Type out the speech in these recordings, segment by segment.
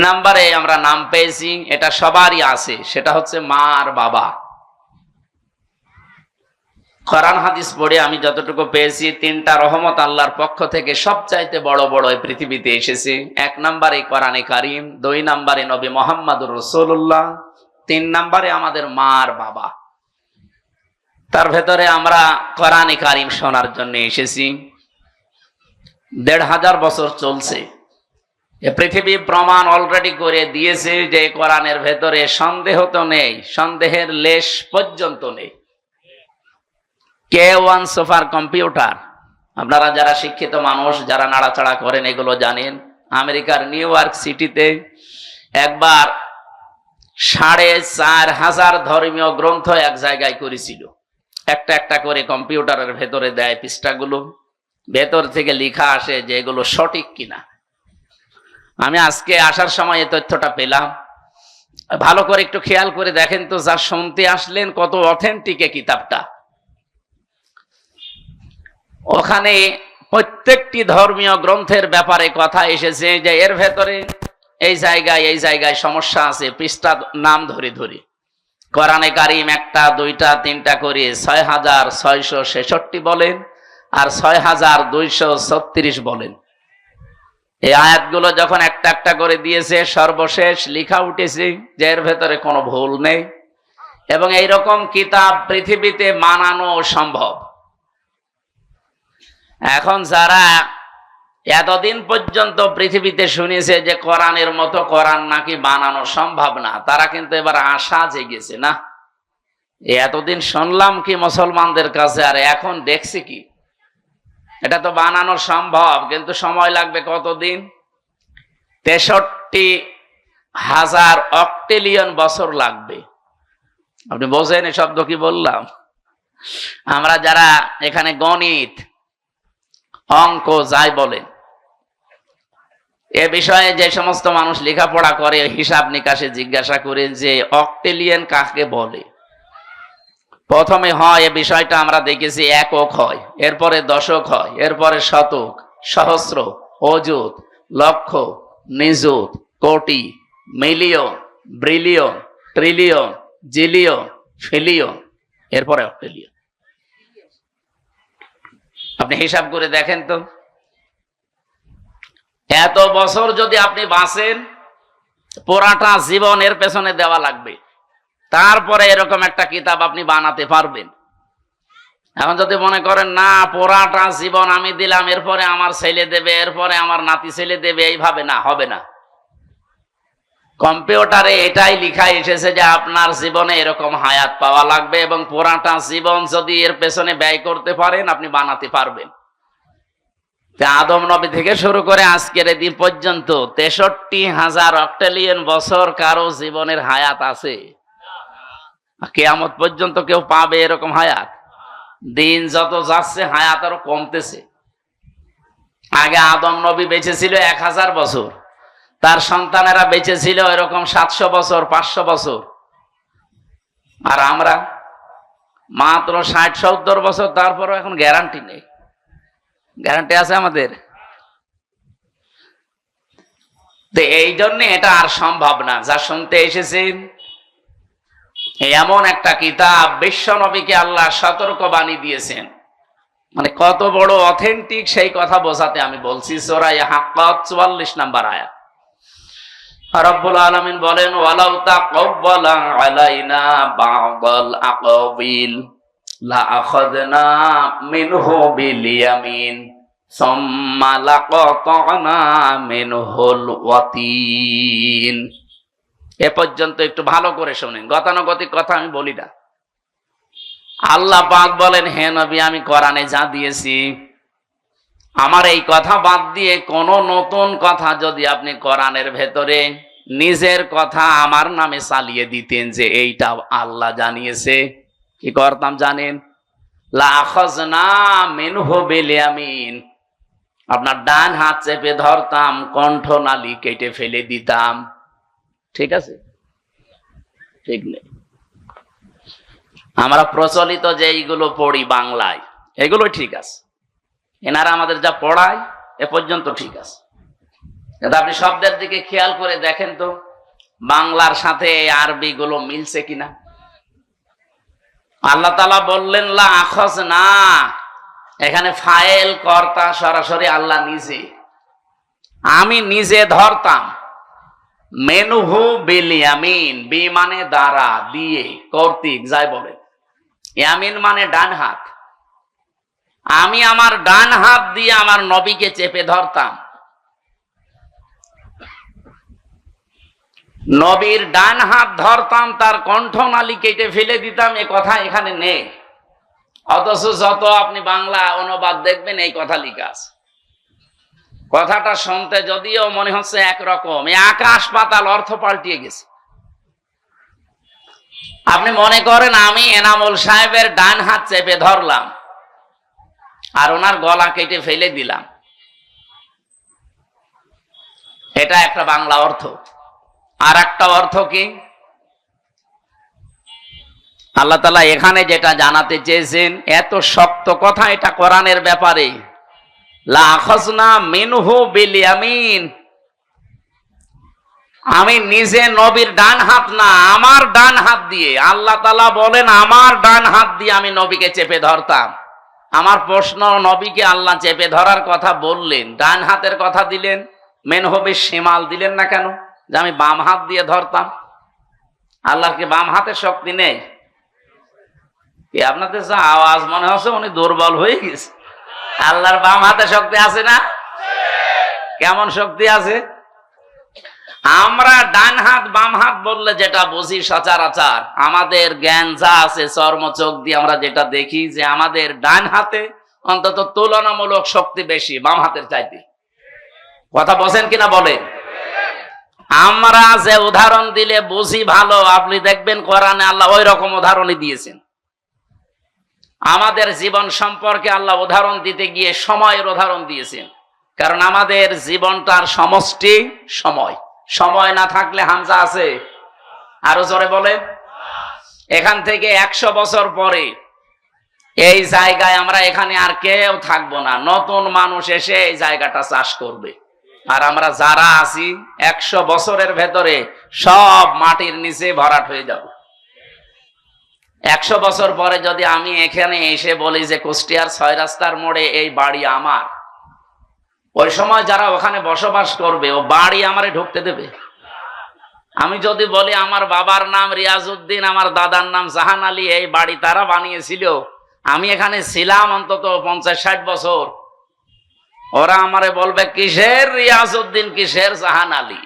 নম্বরে আমরা নাম পেয়েছি, এটা সবারই আছে, সেটা হচ্ছে মা আর বাবা। কোরআন হাদিস পড়ে আমি যতটুকু পেয়েছি, তিনটা রহমত আল্লাহর পক্ষ থেকে সবচাইতে বড় বড় এই পৃথিবীতে এসেছে। এক নম্বরে কোরআনে কারিম, দুই নম্বরে নবী মুহাম্মদুর রাসূলুল্লাহ, তিন নম্বরে আমাদের মা আর বাবা। তার ভেতরে আমরা কোরআনে কারিম শোনার জন্য এসেছি। ১৫০০ বছর চলছে। এ পৃথিবী প্রমাণ অলরেডি করে দিয়েছে যে কোরআনের ভেতরে সন্দেহ তো নেই, সন্দেহের লেশ পর্যন্ত নেই। K1 সুপার কম্পিউটার, আপনারা যারা শিক্ষিত মানুষ, যারা নাড়াচাড়া করেন, এগুলো জানেন। আমেরিকার নিউ ইয়র্ক সিটিতে একবার ৪৫০০ ধর্মীয় গ্রন্থ এক জায়গায় করেছিল। একটা একটা করে কম্পিউটারের ভেতরে দেয় পৃষ্ঠাগুলো, ভেতর থেকে লেখা আসে যে এগুলো সঠিক কিনা। আমি আজকে আসার সময় এই তথ্যটা পেলাম। ভালো করে একটু খেয়াল করে দেখেন তো, যা শুনতে আসলেন কত অথেন্টিক এই কিতাবটা। ওখানে প্রত্যেকটি ধর্মীয় গ্রন্থের ব্যাপারে কথা এসেছে যে এর ভেতরে এই জায়গায় সমস্যা আছে, পৃষ্ঠা নাম ধরে ধরে। কোরআনে কারিম একটা, দুইটা, তিনটা করে ৬৬৬৬ বলেন আর ৬২৩৬ বলেন। এই আয়াতগুলো যখন একটা একটা করে দিয়েছে, সর্বশেষ লেখা উঠেছে যে এর ভেতরে কোনো ভুল নেই এবং এইরকম কিতাব পৃথিবীতে মানানো সম্ভব। এখন যারা এতদিন পর্যন্ত পৃথিবীতে শুনেছে যে কোরআনের মতো কোরআন নাকি বানানো সম্ভব না, তারা কিন্তু এবার আশা জেগেছে। না, এতদিন শুনলাম কি মুসলমানদের কাছে, আর এখন দেখছি কি এটা তো বানানো সম্ভব, কিন্তু সময় লাগবে কতদিন? ৬৩,০০০ অক্টেলিয়ন বছর লাগবে। আপনি বোঝেন এই শব্দ কি বললাম? আমরা যারা এখানে গণিত, অঙ্ক যাই বলেন, এ বিষয়ে যে সমস্ত মানুষ লেখাপড়া করে, হিসাব নিকাশে জিজ্ঞাসা করে যে অক্টেলিয়ন কাকে বলে, প্রথমে হয় এ বিষয়টা আমরা দেখেছি একক হয়, এরপরে দশক হয়, এরপরে শতক, সহস্র, অযুত, লক্ষ, নিযুত, কোটি, million, billion, trillion, zillion, pillion, এরপরে অক্টেলিয়ন। আপনি হিসাব করে দেখেন তো, এত বছর যদি আপনি বাঁচেন, পুরাটা জীবন এর পেছনে দেওয়া লাগবে, তারপরে এরকম একটা কিতাব আপনি বানাতে পারবেন। এখন যদি মনে করেন না, পুরাটা জীবন আমি দিলাম, এরপরে আমার ছেলে দেবে, এরপরে আমার নাতি ছেলে দেবে, এইভাবে না, হবে না। কম্পিউটারে এটাই লেখা এসেছে যে আপনার জীবনে এরকম হায়াত পাওয়া লাগবে এবং পুরাটা জীবন যদি এর পেছনে ব্যয় করতে পারেন, আপনি বানাতে পারবেন। আদম নবী থেকে শুরু করে আজকের দিন পর্যন্ত ৬৩,০০০ অক্টেলিয়ন বছর কারো জীবনের হায়াত আছে? কিয়ামত পর্যন্ত কেউ পাবে এরকম হায়াত? দিন যত যাচ্ছে হায়াত আরো কমতেছে। আগে আদম নবী বেঁচে ছিল ১০০০ বছর, তার সন্তানেরা বেঁচে ছিল এরকম ৭০০ বছর, ৫০০ বছর, আর আমরা মাত্র ৬০-৭০ বছর। তারপরও এখন গ্যারান্টি নেই। গ্যারান্টি আছে আমাদের? তো এই জন্য এটা আর সম্ভব না। যা শুনতে এসেছেন এমন একটা কিতাব, বিশ্ব নবীকে আল্লাহ সতর্কবাণী দিয়েছেন, মানে কত বড় অথেন্টিক সেই কথা বোঝাতে আমি বলছি। সূরা হাক্কাত ৪৪ নম্বর আয়াত। রব্বুল আলামিন বলেন, ওয়ালাউ তাকাওয়ালা আলাইনা বা'দাল আকাবিল লা আখাযনা মিনহু বিল ইয়ামিন সুম্মা লাকাতানা মিনহুল ওয়াতিন। এ পর্যন্ত একটু ভালো করে শুনেন, গতানুগতিক কথা আমি বলি না। আল্লাহ পাক বলেন, হে নবী, আমি কোরআনে যা দিয়েছি, আমার এই কথা বাদ দিয়ে কোন নতুন কথা যদি আপনি কোরআনের ভেতরে নিজের কথা আমার নামে চালিয়ে দিতেন যে এইটা আল্লাহ জানিয়েছে, কি করতাম জানেন? লা আখাযনা মিনহু বিল ইয়ামিন, আপনার ডান হাত চেপে ধরতাম, কণ্ঠনালী কেটে ফেলে দিতাম। ঠিক আছে? ঠিক নেই। আমরা প্রচলিত যে এইগুলো পড়ি বাংলায়, এগুলো ঠিক আছে। এনারা আমাদের যা পড়ায় এ পর্যন্ত ঠিক আছে। আপনি শব্দের দিকে খেয়াল করে দেখেন তো বাংলার সাথে আরবি গুলো মিলছে কিনা। আল্লাহ তাআলা বললেন লা আখজ না, এখানে ফাইল কর্তা সরাসরি আল্লাহ নিজে, আমি নিজে ধরতাম। মেনুহু বিল ইয়ামিন, বি মানে দ্বারা, দিয়ে, কর্তৃক যাই বলে, ইয়ামিন মানে ডান হাত, আমি আমার ডান হাত দিয়ে আমার নবীকে চেপে ধরতাম। নবীর ডান হাত ধরতাম, তার কণ্ঠনালী কেটে ফেলে দিতাম, এ কথা এখানে নেই। অথচ যত আপনি বাংলা অনুবাদ দেখবেন এই কথা লেখা আছে। কথাটা শুনতে যদিও মনে হচ্ছে একরকম, এই আকাশ পাতাল অর্থ পাল্টিয়ে গেছে। আপনি মনে করেন আমি এনামুল সাহেবের ডান হাত চেপে ধরলাম আর ওনার গলা কেটে ফেলে দিলাম, এটা একটা বাংলা অর্থ। আর একটা অর্থ কি আল্লাহ তাআলা এখানে যেটা জানাতে চেয়েছেন, এত শক্ত কথা এটা কোরআনের ব্যাপারে, লা আখাযনা মিনহু বিল ইয়ামিন, আমি নিজে নবীর ডান হাত না, আমার ডান হাত দিয়ে, আল্লাহ তাআলা বলেন আমার ডান হাত দিয়ে আমি নবীকে চেপে ধরতাম। আমার প্রশ্ন, নবীকে আল্লাহ চেপে ধরার কথা বললেন, ডান হাতের কথা দিলেন, মিনহু বিশ শিমাল দিলেন না কেন, যে আমি বাম হাত দিয়ে ধরতাম? আল্লাহর কি বাম হাতের শক্তি নেই? কি আপনাদের যা আওয়াজ মনে হচ্ছে উনি দুর্বল হয়ে গেছে। আল্লাহর বাম হাতে শক্তি আছে না? কেমন শক্তি আছে? আমরা ডান হাত বাম হাত বললে যেটা বুঝি সচরাচর, আমাদের জ্ঞান যা আছে চর্ম চোখ দিয়ে আমরা যেটা দেখি, যে আমাদের ডান হাতে অন্তত তুলনামূলক শক্তি বেশি বাম হাতের চাইতে। কথা বলেন কিনা বলেন? আমরা যে উদাহরণ দিলে বুঝি ভালো, আপনি দেখবেন কোরআনে আল্লাহ ওই রকম উদাহরণই দিয়েছেন। আমাদের জীবন সম্পর্কে আল্লাহ উদাহরণ দিতে গিয়ে সময়ের উদাহরণ দিয়েছেন, কারণ আমাদের জীবনটার সমষ্টি সময়। সময় না থাকলে হামজা আছে, আরো জোরে বলে, এখান থেকে 100 বছর পরে এই জায়গায় আমরা এখানে আর কেউ থাকবো না, নতুন মানুষ এসে এই জায়গাটা চাষ করবে। আর আমরা যারা আছি 100 বছরের ভেতরে সব মাটির নিচে ভরাট হয়ে যাব। 100 বছর পরে যদি আমি এখানে এসে বলি যে কুষ্টিয়ার 6 রাস্তার মোড়ে এই বাড়ি আমার, ওই সময় যারা ওখানে বসবাস করবে ও বাড়ি আমারে ঢুকতে দেবে? আমি যদি বলি আমার বাবার নাম রিয়াজউদ্দিন, আমার দাদার নাম জাহান আলী, এই বাড়ি তারা বানিয়েছিল, আমি এখানে ছিলাম অন্তত 50-60 বছর, ওরা আমারে বলবে কিসের রিয়াজউদ্দিন, কিসের জাহান আলী?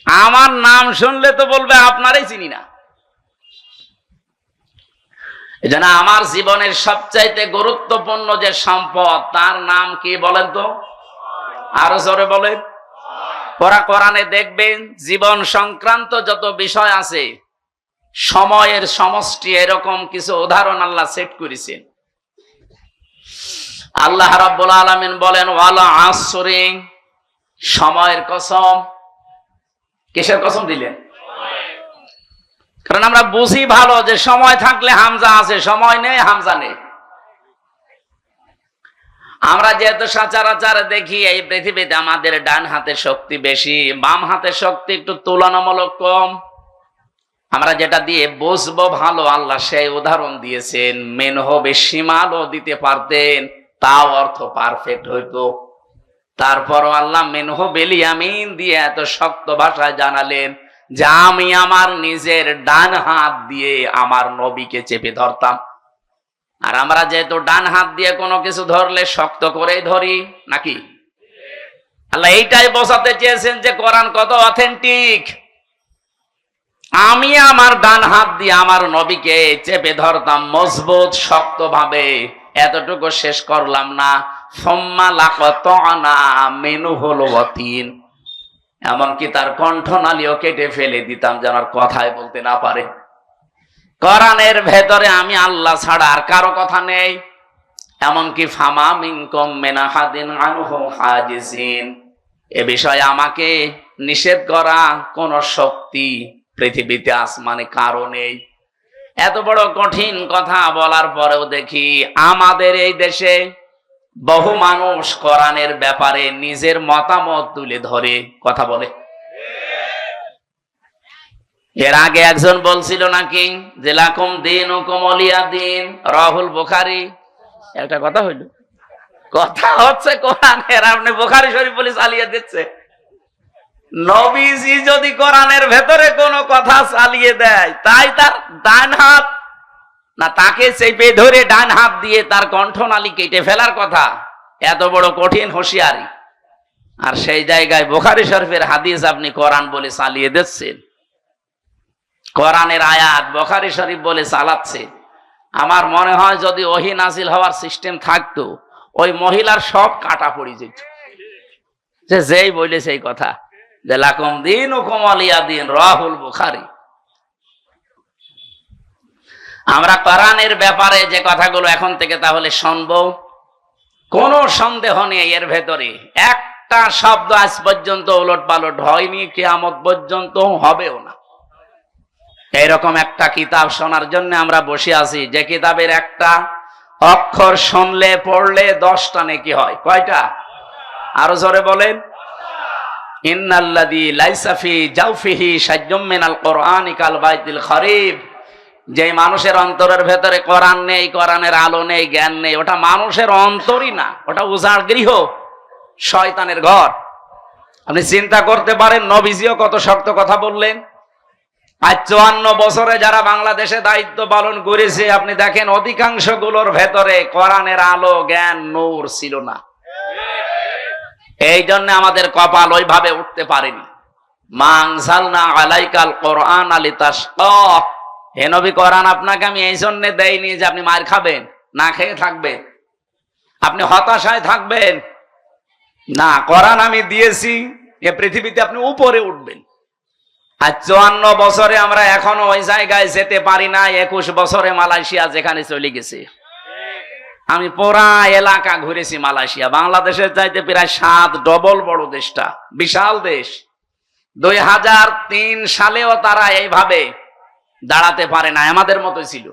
আমার নাম শুনলে তো বলবে আপনারই চিনি না। এজন্য আমার জীবনের সবচাইতে গুরুত্বপূর্ণ যে সম্পদ, তার নাম কি বলেন তো? আরো জোরে বলেন। কোরআনে দেখবেন জীবন সংক্রান্ত যত বিষয় আছে, সময়ের সমষ্টি, এরকম কিছু উদাহরণ আল্লাহ সেট করেছেন। আল্লাহ রাব্বুল আলামিন বলেন ওয়ালা আসরি, সময়ের কসম। কিসের কসম দিলেন? কারণ আমরা বুঝি ভালো যে সময় থাকলে হামজা আছে, সময় নেই হামজা নেই। আমরা যেহেতু সচরাচর দেখি এই পৃথিবীতে আমাদের ডান হাতের শক্তি বেশি, বাম হাতের শক্তি একটু তুলনামূলক কম। আমরা যেটা দিয়ে বুঝবো ভালো, আল্লাহ সেই উদাহরণ দিয়েছেন। মিনহু বিশিমালও দিতে পারতেন, তাও অর্থ পারফেক্ট হইতো। তারপরও আল্লাহ মিনহু বিল ইয়ামিন দিয়ে এত শক্ত ভাষায় জানালেন যে আমি আমার নিজের ডান হাত দিয়ে আমার নবীকে চেপে ধরতাম। আর আমরা যেহেতু ডান হাত দিয়ে কোনো কিছু ধরলে শক্ত করেই ধরি নাকি? আল্লাহ এইটাই বোঝাতে চেয়েছেন যে কোরআন কত অথেন্টিক। আমি আমার ডান হাত দিয়ে আমার নবীকে চেপে ধরতাম মজবুত শক্ত ভাবে। এতটুকু শেষ করলাম না, সুম্মা লাকাতানা মিনহুল ওয়াতিন, এমনকি তার কণ্ঠনালীও কেটে ফেলে দিতাম যেন আর কথাই বলতে না পারে। কোরআনের ভেতরে আমি আল্লাহ ছাড়া আর কারো কথা নেই। এমনকি ফামা মিনকুম মিন আহাদিন আনহু হাজিজিন, এ বিষয়ে আমাকে নিষেধ করা কোন শক্তি পৃথিবীতে আসমানে কারো নেই। এত বড় কঠিন কথা বলার পরেও দেখি আমাদের এই দেশে বহু মানুষ কোরআনের ব্যাপারে নিজের মতামত তুলে ধরে কথা বলে। এর আগে একজন বলছিল নাকি যে লাকুম দীনুকুম ওয়ালিয়া দীন, রাহুল বুখারী। একটা কথা হইল, কথা হচ্ছে কোরআনের, আপনি বুখারী শরীফ বলে চালিয়ে দিচ্ছে। নবীজি যদি কোরআনের ভেতরে কোনো কথা চালিয়ে দেয়, তাই তার ডান হাত না তাকে চেপে ধরে ডান হাত দিয়ে তার কণ্ঠনালী কেটে ফেলার কথা। এত বড় কঠিন হুঁশিয়ারি, আর সেই জায়গায় বুখারী শরীফের হাদিস আপনি কোরআন বলে চালিয়ে দিচ্ছেন। কোরআনের আয়াত বুখারী শরীফ বলে চালাচ্ছে। আমার মনে হয় যদি ওহী নাজিল হওয়ার সিস্টেম থাকতো, ওই মহিলার সব কাটা পড়ে যেত, যে যেই বলে সেই কথা, যে লাকুম দীনুকুম ওয়ালিয়া দীন, রাহুল বুখারী। আমরা কোরআনের ব্যাপারে যে কথাগুলো এখন থেকে তাহলে শুনবো, কোনো সন্দেহ নেই এর ভেতরে একটা শব্দ আজ পর্যন্ত ওলট পালট হয়নি, কিয়ামত পর্যন্ত হবেও না। এইরকম একটা কিতাব শোনার জন্য আমরা বসে আছি, যে কিতাবের একটা অক্ষর শুনলে পড়লে 10টা নেকি হয়। কয়টা? আরো জোরে বলেন। ইন্নাল্লাযী লাইসা ফি জাওফিহি শাইউম মিনাল কুরআনি কাল বাইতিল খরিব। যে মানুষের অন্তরের ভেতরে কোরআন নেই, কোরআনের আলো নেই, জ্ঞান নেই, ওটা মানুষের অন্তরই না, ওটা উজাড় গৃহ, শয়তানের ঘর। আপনি চিন্তা করতে পারেন নবীজিও কত শক্ত কথা বললেন। আজ 54 বছরে যারা বাংলাদেশে দায়িত্ব পালন করেছে, আপনি দেখেন অধিকাংশ গুলোর ভেতরে কোরআনের আলো, জ্ঞান, নূর ছিল না। এই জন্য আমাদের কপাল ওইভাবে উঠতে পারেনি। মা আনজালনা আলাইকাল কোরআন লিতাশকা। হে নবী, কোরআন আপনাকে আমি এই জন্য দেইনি যে আপনি মার খাবেন, না খেয়ে থাকবেন, আপনি হতাশায় থাকবেন না। কোরআন আমি দিয়েছি এ পৃথিবীতে আপনি উপরে উঠবেন। আর 54 বছরে আমরা এখনো ওই জায়গায় যেতে পারি না। 21 বছরে মালয়েশিয়া যেখানে চলে গেছে। আমি পুরা এলাকা ঘুরেছি মালয়েশিয়া, বাংলাদেশের চাইতে প্রায় 7 ডবল বড় দেশটা, বিশাল দেশ। 2003 সালেও তারা এইভাবে দাঁড়াতে পারে না, আমাদের মতোই ছিল।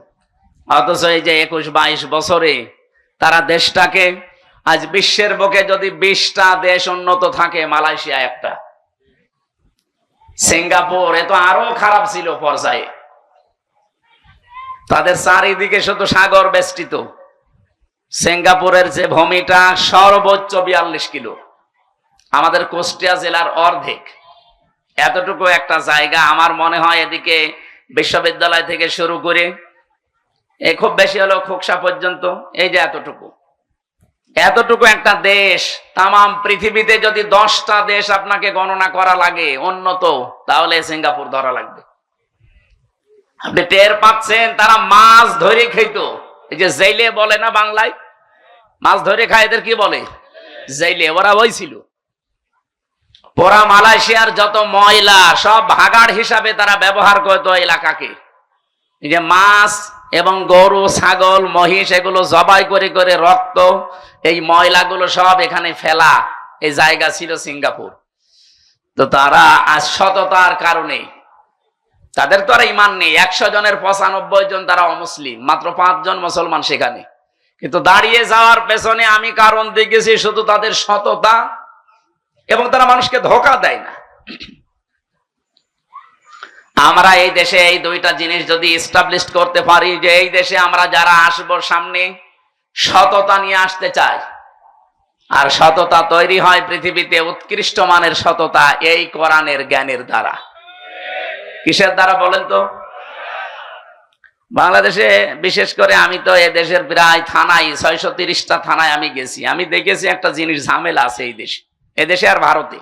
অথচ এই যে 21-22 বছরে তারা দেশটাকে আজ বিশ্বের বুকে যদি 20টা দেশ উন্নত থাকে, মালয়েশিয়া একটা। সিঙ্গাপুর এ তো আরো খারাপ ছিল পর্যায়ে, তাদের চারিদিকে শুধু সাগর বেষ্টিত। সিঙ্গাপুরের যে ভূমিটা সর্বোচ্চ 42 কিলো, আমাদের কুষ্টিয়া জেলার অর্ধেক। এতটুকু একটা জায়গা, আমার মনে হয় এদিকে বিশ্ববিদ্যালয় থেকে শুরু করে খুব বেশি হলো খোকসা পর্যন্ত, এই যে এতটুকু একটা দেশ। তামাম পৃথিবীতে যদি 10টা দেশ আপনাকে গণনা করা লাগে উন্নত, তাহলে সিঙ্গাপুর ধরা লাগবে। আপনি টের পাচ্ছেন তারা মাছ ধরে খেত। এই যে জেলে বলে না বাংলায়, মাছ ধরে খায়, এদের কি বলে? জেলে। ওরা ওই ছিল। পুরা মালয়েশিয়ার যত ময়লা সব ভাগাড় হিসাবে তারা ব্যবহার করতো এলাকাকে। এই যে মাছ এবং গরু, ছাগল, মহিষ এগুলো জবাই করে করে রক্ত, এই ময়লাগুলো সব এখানে ফেলা, এই জায়গা ছিল সিঙ্গাপুর। তো তারা আজ সততার কারণে, তাদের তো আর ইমান নেই। 100 জনের 95 জন তারা অমুসলিম, মাত্র 5 জন মুসলমান সেখানে। কিন্তু দাঁড়িয়ে যাওয়ার পেছনে আমি কারণ দেখেছি শুধু তাদের সততা, এবং তারা মানুষকে ধোঁকা দেয় না। আমরা এই দেশে এই 2টা জিনিস যদি এস্টাবলিশ করতে পারি, যে এই দেশে আমরা যারা আসবো সামনে সততা নিয়ে আসতে চাই, আর সততা তৈরি হয় পৃথিবীতে উৎকৃষ্ট মানের সততা এই কোরআনের জ্ঞানের দ্বারা। কিসের দ্বারা বলেন তো? বাংলাদেশে বিশেষ করে আমি তো এ দেশের প্রায় থানায় 630টা থানায় আমি গেছি। আমি দেখেছি একটা জিনিস ঝামেলা আছে এই দেশে, এদেশে আর ভারতে।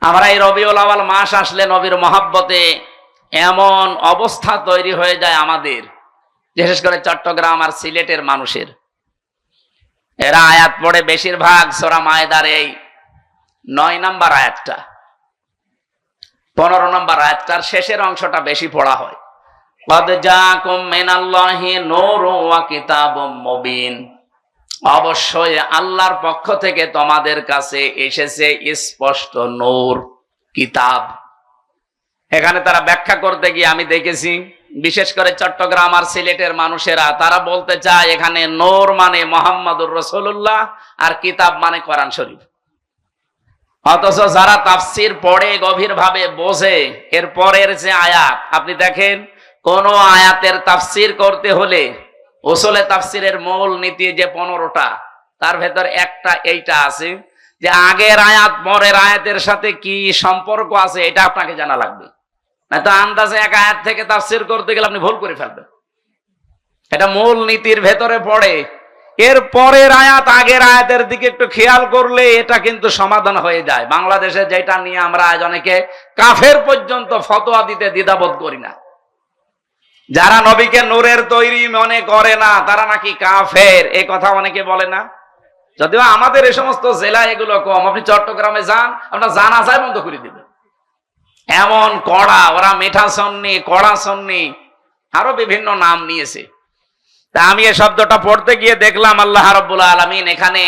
আমরা এই রবিউল আউয়াল মাস আসলে নবীর মহব্বতে এমন অবস্থা তৈরি হয়ে যায় আমাদের, বিশেষ করে চট্টগ্রাম আর সিলেটের মানুষের। এরা আয়াত পড়ে বেশিরভাগ সূরা মায়েদার এই 9 নম্বর আয়াতটা, 15 নম্বর আয়াতটার শেষের অংশটা বেশি পড়া হয়। ক্বাদ জাআকুম মিনাল্লাহি নূরুন ওয়া কিতাবুম মুবিন। অবশ্যই আল্লাহর পক্ষ থেকে তোমাদের কাছে এসেছে স্পষ্ট নূর, কিতাব। এখানে তারা ব্যাখ্যা করতে গিয়ে আমি দেখেছি বিশেষ করে চট্টগ্রাম আর সিলেটের মানুষেরা তারা বলতে চায় এখানে নূর মানে মুহাম্মাদুর রাসূলুল্লাহ আর কিতাব মানে কোরআন শরীফ। অথচ যারা তাফসীর পড়ে গভীরভাবে বোঝে এর পরের যে আয়াত, আপনি দেখেন কোন আয়াতের তাফসীর করতে হলে উসুলে তাফসীরের মূল নীতি যে 15টা, তার ভেতর একটা এইটা আছে যে আগের আয়াত পরের আয়াতের সাথে কি সম্পর্ক আছে এটা আপনাকে জানা লাগবে, নয়তো আন্দাজে এক আয়াত থেকে তাফসীর করতে গেলে আপনি ভুল করে ফেলবেন। এটা মূল নীতির ভেতরে পড়ে। এর পরের আয়াত আগের আয়াতের দিকে একটু খেয়াল করলে এটা কিন্তু সমাধান হয়ে যায়। বাংলাদেশে যেটা নিয়ে আমরা আজ অনেকে কাফের পর্যন্ত ফতোয়া দিতে দ্বিধাবোধ করি না। যারা নবীকে নূরের তৈরি মনে করে না তারা নাকি কাফের, এই কথা অনেকে বলে না। যদিও আমাদের এই সমস্ত জেলায় এগুলো কম। আপনি চট্টগ্রামে যান, আপনার জানাজায় বন্ধ করে দিবে, এমন কড়া। ওরা মিঠা সন্নি, কড়া সন্নি, আরো বিভিন্ন নাম নিয়েছে। তা আমি এই শব্দটা পড়তে গিয়ে দেখলাম আল্লাহ রাব্বুল আলামিন এখানে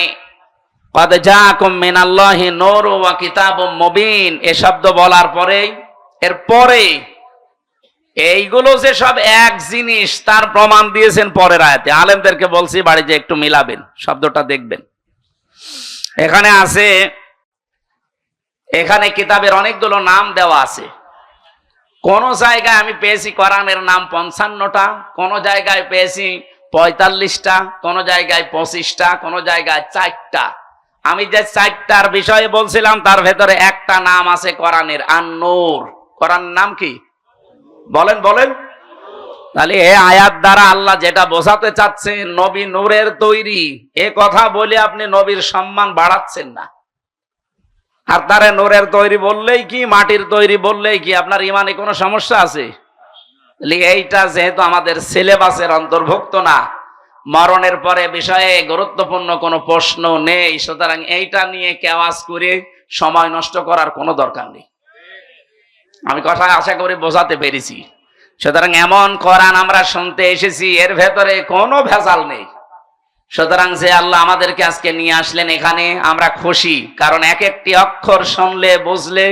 ক্বাদ জাআকুম মিনাল্লাহি নূরুন ওয়া কিতাবুম মুবিন এই শব্দ বলার পরেই এরপরে এইগুলো যে সব এক জিনিস তার প্রমাণ দিয়েছেন পরের আয়াতে। আলেমদেরকে বলছি বাড়িতে একটু মিলাবেন, শব্দটা দেখবেন। এখানে আছে, এখানে কিতাবের অনেকগুলো নাম দেওয়া আছে। কোন জায়গায় আমি পেয়েছি কোরআনের নাম 55টা, কোন জায়গায় পেয়েছি 45টা, কোন জায়গায় 25টা, কোন জায়গায় 4টা। আমি যে 4টার বিষয়ে বলছিলাম তার ভেতরে একটা নাম আছে কোরআনের, আন-নূর। কোরআনের নাম কি বলেন বলেন? তাহলে এই আয়াত দ্বারা আল্লাহ যেটা বোঝাতে চাচ্ছেন নবী নূরের তৈরি, এ কথা বলে আপনি নবীর সম্মান বাড়াচ্ছেন না। আর তারে নূরের তৈরি বললেই কি, মাটির তৈরি বললেই কি আপনার ইমানে কোনো সমস্যা আছে? এইটা যেহেতু আমাদের সিলেবাসের অন্তর্ভুক্ত না, মরণের পরে বিষয়ে গুরুত্বপূর্ণ কোনো প্রশ্ন নেই, সুতরাং এইটা নিয়ে কেওয়াজ করে সময় নষ্ট করার কোনো দরকার নেই। আমি কথা আশা করি বোঝাতে পেরেছি। সুতরাং এমন কোরআন আমরা শুনতে এসেছি, এর ভেতরে কোনো ভেজাল নেই। সুতরাং যে আল্লাহ আমাদেরকে আজকে নিয়ে আসলেন এখানে, আমরা খুশি। কারণ এক একটি অক্ষর শুনলে বুঝলে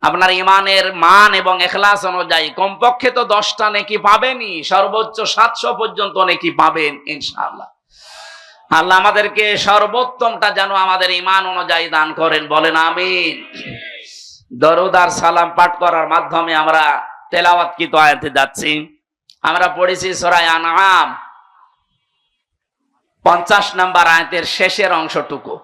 আপনার ইমানের মান এবং ইখলাস অনুযায়ী কমপক্ষে তো 10টা নেকি পাবেনই, সর্বোচ্চ 700 পর্যন্ত নেকি পাবেন ইনশাআল্লাহ। আল্লাহ আমাদেরকে সর্বোত্তমটা যেন আমাদের ইমান অনুযায়ী দান করেন, বলেন আমিন। দরুদ আর সালাম পাঠ করার মাধ্যমে আমরা তেলাওয়াতকৃত আয়াতে যাচ্ছি। আমরা পড়েছি সূরা আনআম 50 নম্বর আয়াতের শেষের অংশটুকু।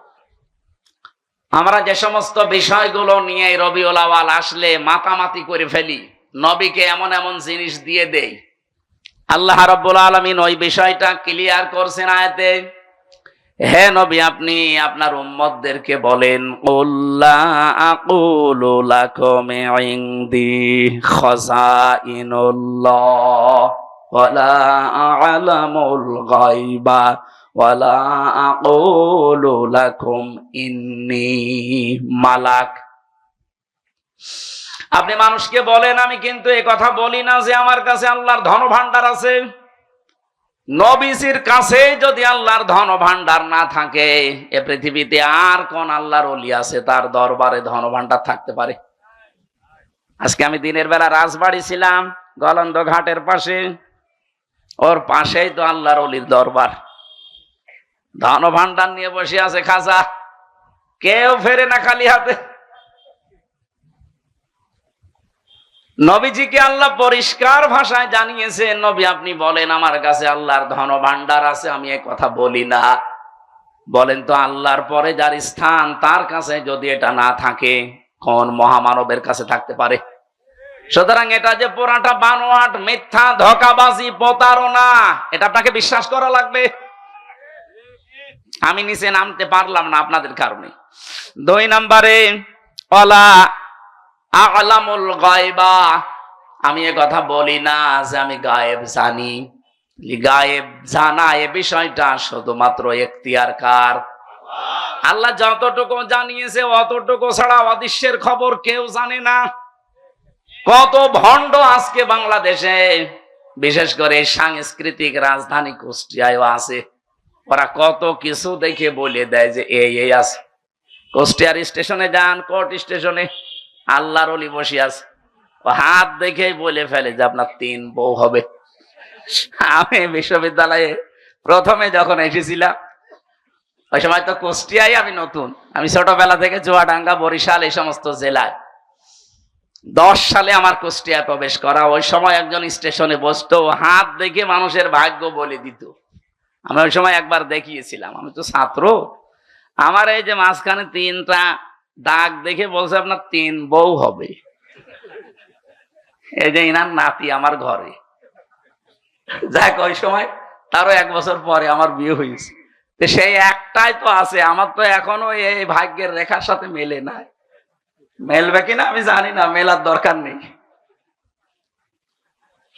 আমরা যে সমস্ত বিষয়গুলো নিয়ে রবিউল আউয়াল আসলে মাতামাতি করে ফেলি, নবীকে এমন এমন জিনিস দিয়ে দেই, আল্লাহ রাব্বুল আলামিন ওই বিষয়টা ক্লিয়ার করছেন আয়াতে। হে নবী, আপনি আপনার উম্মতদেরকে বলেন, কুল লা আকুলু লাকুম ইনদি খাযাইনুল্লাহ ওয়ালা আ'লামুল গায়বা ওয়ালা আকুলু লাকুম ইন্নী মালাক। আপনি মানুষকে বলেন, আমি কিন্তু এই কথা বলি না যে আমার কাছে আল্লাহর ধন ভান্ডার আছে। নবীজির কাছে যদি আল্লাহর ধন ভান্ডার না থাকে, এ পৃথিবীতে আর কোন আল্লাহর ওলি আছে তার দরবারে ধন ভান্ডার থাকতে পারে? আজকে আমি দিনের বেলা রাজবাড়ি ছিলাম, গলন্দ ঘাটের পাশে, ওর পাশেই তো আল্লাহর ওলির দরবার। ধন ভান্ডার নিয়ে বসে আছে খাজা, কেউ ফেরে না খালি হাতে। নবীজিকে আল্লাহ পরিষ্কার ভাষায় জানিয়েছেন, নবী আপনি বলেন আমার কাছে আল্লাহর ধন ভান্ডার আছে, আমি এই কথা বলি না। বলেন তো আল্লাহর পরে যার স্থান, তার কাছে যদি এটা না থাকে, কোন মহামানবের কাছে থাকতে পারে? সুতরাং এটা যে পুরাটা বানোয়াট, মিথ্যা, ধোঁকাবাজি, প্রতারণা, এটা আপনাকে বিশ্বাস করা লাগবে। আমি নিচে নামতে পারলাম না আপনাদের কারণে। 2 নম্বরে ওয়ালা আ'লামুল গায়বা, আমি এ কথা বলি না যে আমি গায়েব জানি। গায়েব জানা এ বিষয়টা শুধুমাত্র এখতিয়ার কার? আল্লাহ যতটুকু জানিয়েছে অতটুকু ছাড়া অদৃশ্যের খবর কেউ জানে না। কত ভণ্ড আজকে বাংলাদেশে, বিশেষ করে সাংস্কৃতিক রাজধানী কুষ্টিয়ায় আছে। ওরা কত কিছু দেখে বলে দেয় যে এই আছে। কুষ্টিয়ার স্টেশনে যান, কোর্ট স্টেশনে আল্লাহর ওলি বসে আছে, ও হাত দেখেই বলে ফেলে যে আপনার 3 বউ হবে। আমি বিশ্ববিদ্যালয়ে প্রথমে যখন এসেছিলাম, ওই সময় তো কুষ্টিয়ায় আমি নতুন, আমি ছোটবেলা থেকে চুয়াডাঙ্গা, বরিশাল এই সমস্ত জেলায়। 10 সালে আমার কুষ্টিয়ায় প্রবেশ করা। ওই সময় একজন স্টেশনে বসতো, হাত দেখে মানুষের ভাগ্য বলে দিত। আমি ওই সময় একবার দেখিয়েছিলাম, আমি তো ছাত্র, আমার এই যে মাঝখানে 3টা দাগ দেখে বলছে আপনার 3 বউ হবে। এই যে ইনার নাতি আমার ঘরে। যাক, ওই সময় তারও 1 বছর পরে আমার বিয়ে হয়েছে। সেই একটাই তো আছে, আমার তো এখনো এই ভাগ্যের রেখার সাথে মেলে না। মেলবে কিনা আমি জানি না, মেলার দরকার নেই।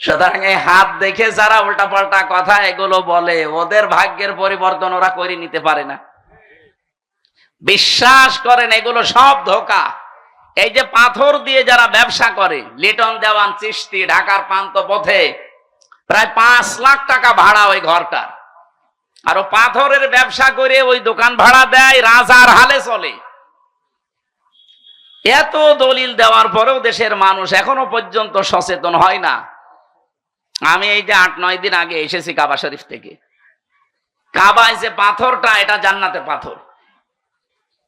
সুতরাং এই হাত দেখে যারা উল্টাপাল্টা কথা এগুলো বলে, ওদের ভাগ্যের পরিবর্তন ওরা করে নিতে পারে না। বিশ্বাস করেন এগুলো সব ধোঁকা। এই যে পাথর দিয়ে যারা ব্যবসা করে, লিটন দেওয়ান চিশতি ঢাকার প্রান্ত পথে প্রায় 5 লাখ টাকা ভাড়া ওই ঘরটা, আর ও পাথরের ব্যবসা করে ওই দোকান ভাড়া দেয়, রাজার হালে চলে। এত দলিল দেওয়ার পরেও দেশের মানুষ এখনো পর্যন্ত সচেতন হয় না। আমি এই যে 8-9 দিন আগে এসেছি কাবা শরীফ থেকে। কাবায় যে পাথরটা, এটা জান্নাতের পাথর,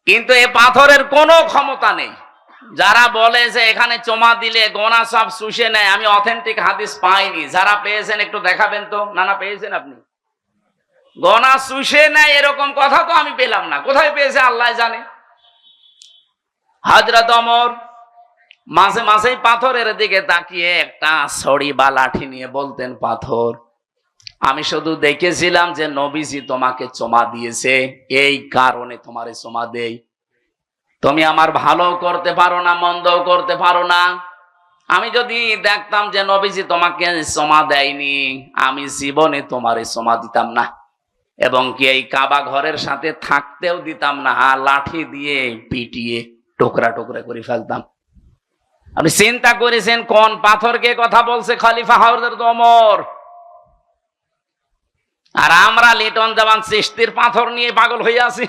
কিন্তু এই পাথরের কোনো ক্ষমতা নেই। যারা বলে যে এখানে চুমা দিলে গোনা সব শুষে নেয়, আমি অথেন্টিক হাদিস পাইনি। যারা পেয়েছেন একটু দেখাবেন তো। না পেয়েছেন আপনি? গোনা শুষে নেয় এরকম কথা তো আমি পেলাম না। কোথায় পেয়েছে আল্লাহ জানে। হযরত ওমর মাঝে মাঝেই পাথরের দিকে তাকিয়ে একটা ছড়ি বা লাঠি নিয়ে বলতেন, পাথর, আমি শুধু দেখেছিলাম যে নবীজি তোমাকে চুমা দিয়েছে, এই কারণে তোমারে চুমা দেই। তুমি আমার ভালো করতে পারো না, মন্দও করতে পারো না। আমি যদি দেখতাম যে নবীজি তোমাকে চুমা দেয়নি, আমি জীবনে তোমারে চুমা দিতাম না, এবং কি এই কাবা ঘরের সাথে থাকতেও দিতাম না। লাঠি দিয়ে পিটিয়ে টুকরা টুকরা করে ফেলতাম। আপনি চিন্তা করেছেন কোন পাথরকে কথা বলছে? খলিফা হযরত ওমর। আর আমরা লিটন দেওয়ান চিশতির পাথর নিয়ে পাগল হয়ে আছি।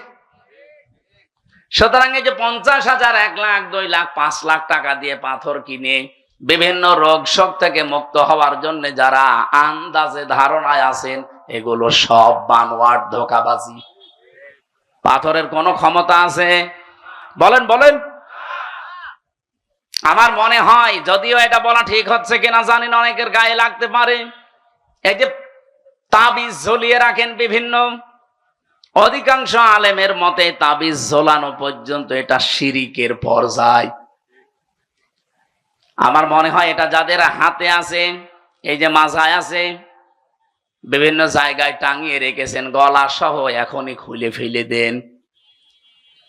সুতরাং এই যে 50,000, 1 লাখ, 2 লাখ, 5 লাখ টাকা দিয়ে পাথর কিনে বিভিন্ন রোগ শোক থেকে মুক্ত হওয়ার জন্য যারা আন্দাজে ধারণায় আছেন, এগুলো সব বানোয়াট, ধোঁকাবাজি। পাথরের কোনো ক্ষমতা আছে? বলেন বলেন। আমার মনে হয়, যদিও এটা বলা ঠিক হচ্ছে কিনা জানি না, অনেকের গায়ে লাগতে পারে, এই যে তাবিজ ঝুলিয়ে রাখেন বিভিন্ন, অধিকাংশ আলেমের মতে তাবিজ ঝোলানো পর্যন্ত এটা শিরিকের পর্যায়। আমার মনে হয় এটা যাদের হাতে আছে, এই যে মাজায় আছে, বিভিন্ন জায়গায় টাঙিয়ে রেখেছেন, গলা সহ এখনই খুলে ফেলে দেন।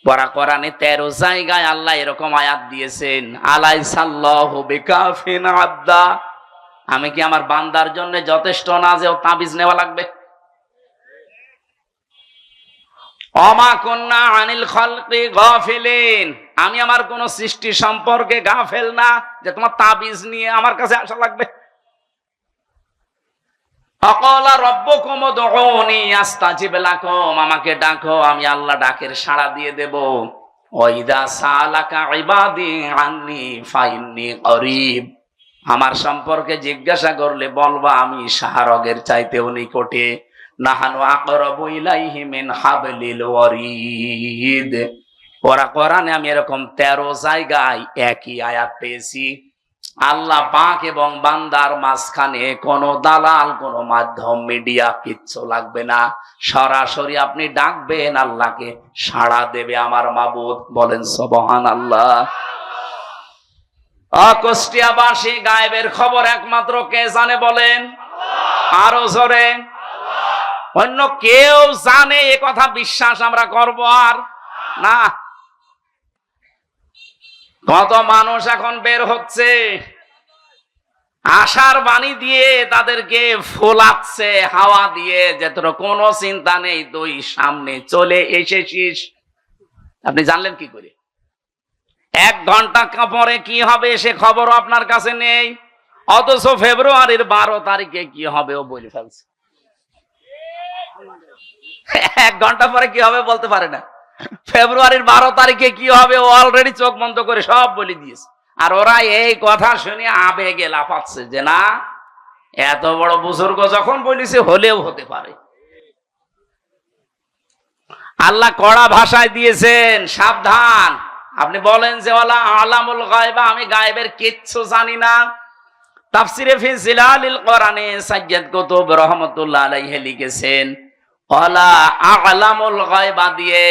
পরা কোরআনে 13 জায়গায় আল্লাহ এরকম আয়াত দিয়েছেন, আলাইসাল্লাহু বিকাফিন আবদা, আমি কি আমার বান্দার জন্য যথেষ্ট না যে ও তাবিজ নেওয়া লাগবে? ওমা কুন্না আনিল খালকি গাফিলিন, আমি আমার কোন সৃষ্টি সম্পর্কে গাফেল না যে তোমার তাবিজ নিয়ে আমার কাছে আসা লাগবে। আকালা রাব্বুকুম উদউনি আস্তাজিব লাকুম, আমাকে ডাকো, আমি আল্লাহ ডাকের সাড়া দিয়ে দেব। ওয়া ইযা সালাকা ইবাদি আন্নি ফাইন্নি করিব, আমার সম্পর্কে জিজ্ঞাসা করলে বলবা আমি শাহরগের চাইতেও নিকটে। নাহানু আকরাবু ইলাইহি মিন হাবলিল ওয়ারিদ। ওরা কোরআনে আমি এরকম 13 জায়গায় একই আয়াত পেয়েছি। আল্লাহ পাক এবং বান্দার মাঝখানে কোনো দালাল, কোনো মাধ্যম, মিডিয়া কিচ্ছু লাগবে না। সরাসরি আপনি ডাকবেন, আল্লাহকে সাড়া দেবে আমার মাবুদ। বলেন সুবহানাল্লাহ। কুষ্টিয়াবাসী গায়েবের খবর একমাত্র কে জানে বলেন? আরো জোরে। অন্য কেউ জানে এ কথা বিশ্বাস আমরা করব আর না। কত মানুষ এখন বের হচ্ছে, আশার বাণী দিয়ে তাদেরকে ফোলাচ্ছে হাওয়া দিয়ে, যে তোর কোনো চিন্তা নেই, তুই সামনে চলে এসেছিস। আপনি জানলেন কি করে? 1 ঘন্টা পরে কি হবে সে খবরও আপনার কাছে নেই, অথচ ফেব্রুয়ারির 12 তারিখে কি হবে ও বলে ফেলছে। 1 ঘন্টা পরে কি হবে বলতে পারে না। ফেব্রুয়ারির 12 তারিখে কি হবে ও অলরেডি চোখ বন্ধ করে সব বলে দিয়েছে। আর ওরা এই কথা শুনে আবেগে লাফাচ্ছে যে না, এত বড় বুজুর্গ যখন বলেছে হলেও হতে পারে। আল্লাহ কড়া ভাষায় দিয়েছেন, সাবধান। আপনি বলেন যে ওয়ালা আলামুল গায়বা, আমি গায়েবের কিচ্ছু জানি না। তাফসিরে ফি জিলালিল কোরআনে সাইয়্যিদ কুতুব রাহমাতুল্লাহ আলাইহি লিখেছেন, ওয়ালা আলামুল গায়বা দিয়ে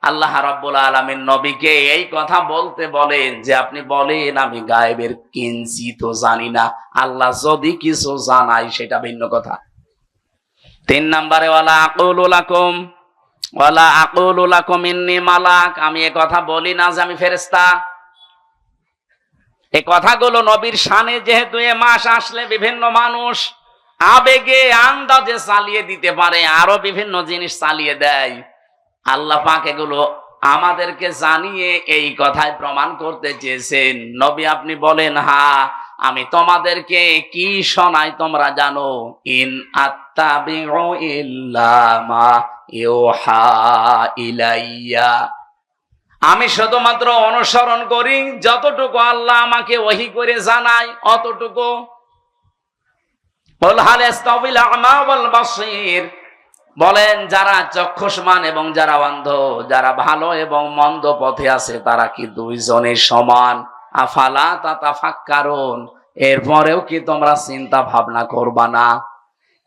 আল্লাহ রাব্বুল আলামিন নবীকে এই কথা বলতে বলেন যে আপনি বলেন আমি গায়েবের কিঞ্চিত জানি না। আল্লাহ যদি কিছু জানায় সেটা ভিন্ন কথা। 3 নম্বরে ওয়ালা আকুলু লাকুম ইন্নী মালাক, আমি এই কথা বলি না যে আমি ফেরেশতা। এই কথাগুলো নবীর শানে, যেহেতু এ মাস আসলে বিভিন্ন মানুষ আবেগে আন্দাজে চালিয়ে দিতে পারে, আরো বিভিন্ন জিনিস চালিয়ে দেয়। আল্লাহ পাক এগুলো আমাদেরকে জানিয়ে এই কথায় প্রমাণ করতে চেয়েছেন, নবী আপনি বলেন হ্যাঁ আমি তোমাদেরকে কি শোনাই তোমরা জানো, ইন আত্তাবিউ ইল্লা মা ইউহা ইলাইয়া, আমি শুধুমাত্র অনুসরণ করি যতটুকু আল্লাহ আমাকে ওহী করে জানায় অতটুকু। কুল হাল ইস্তাবিল আ'মা ওয়াল বাসীর, বলেন যারা চক্ষুষ্মান এবং যারা অন্ধ, যারা ভালো এবং মন্দ পথে আছে তারা কি দুইজনের সমান? আফালা তাতাফাক্কারুন, এরপরেও কি তোমরা চিন্তা ভাবনা করবা না?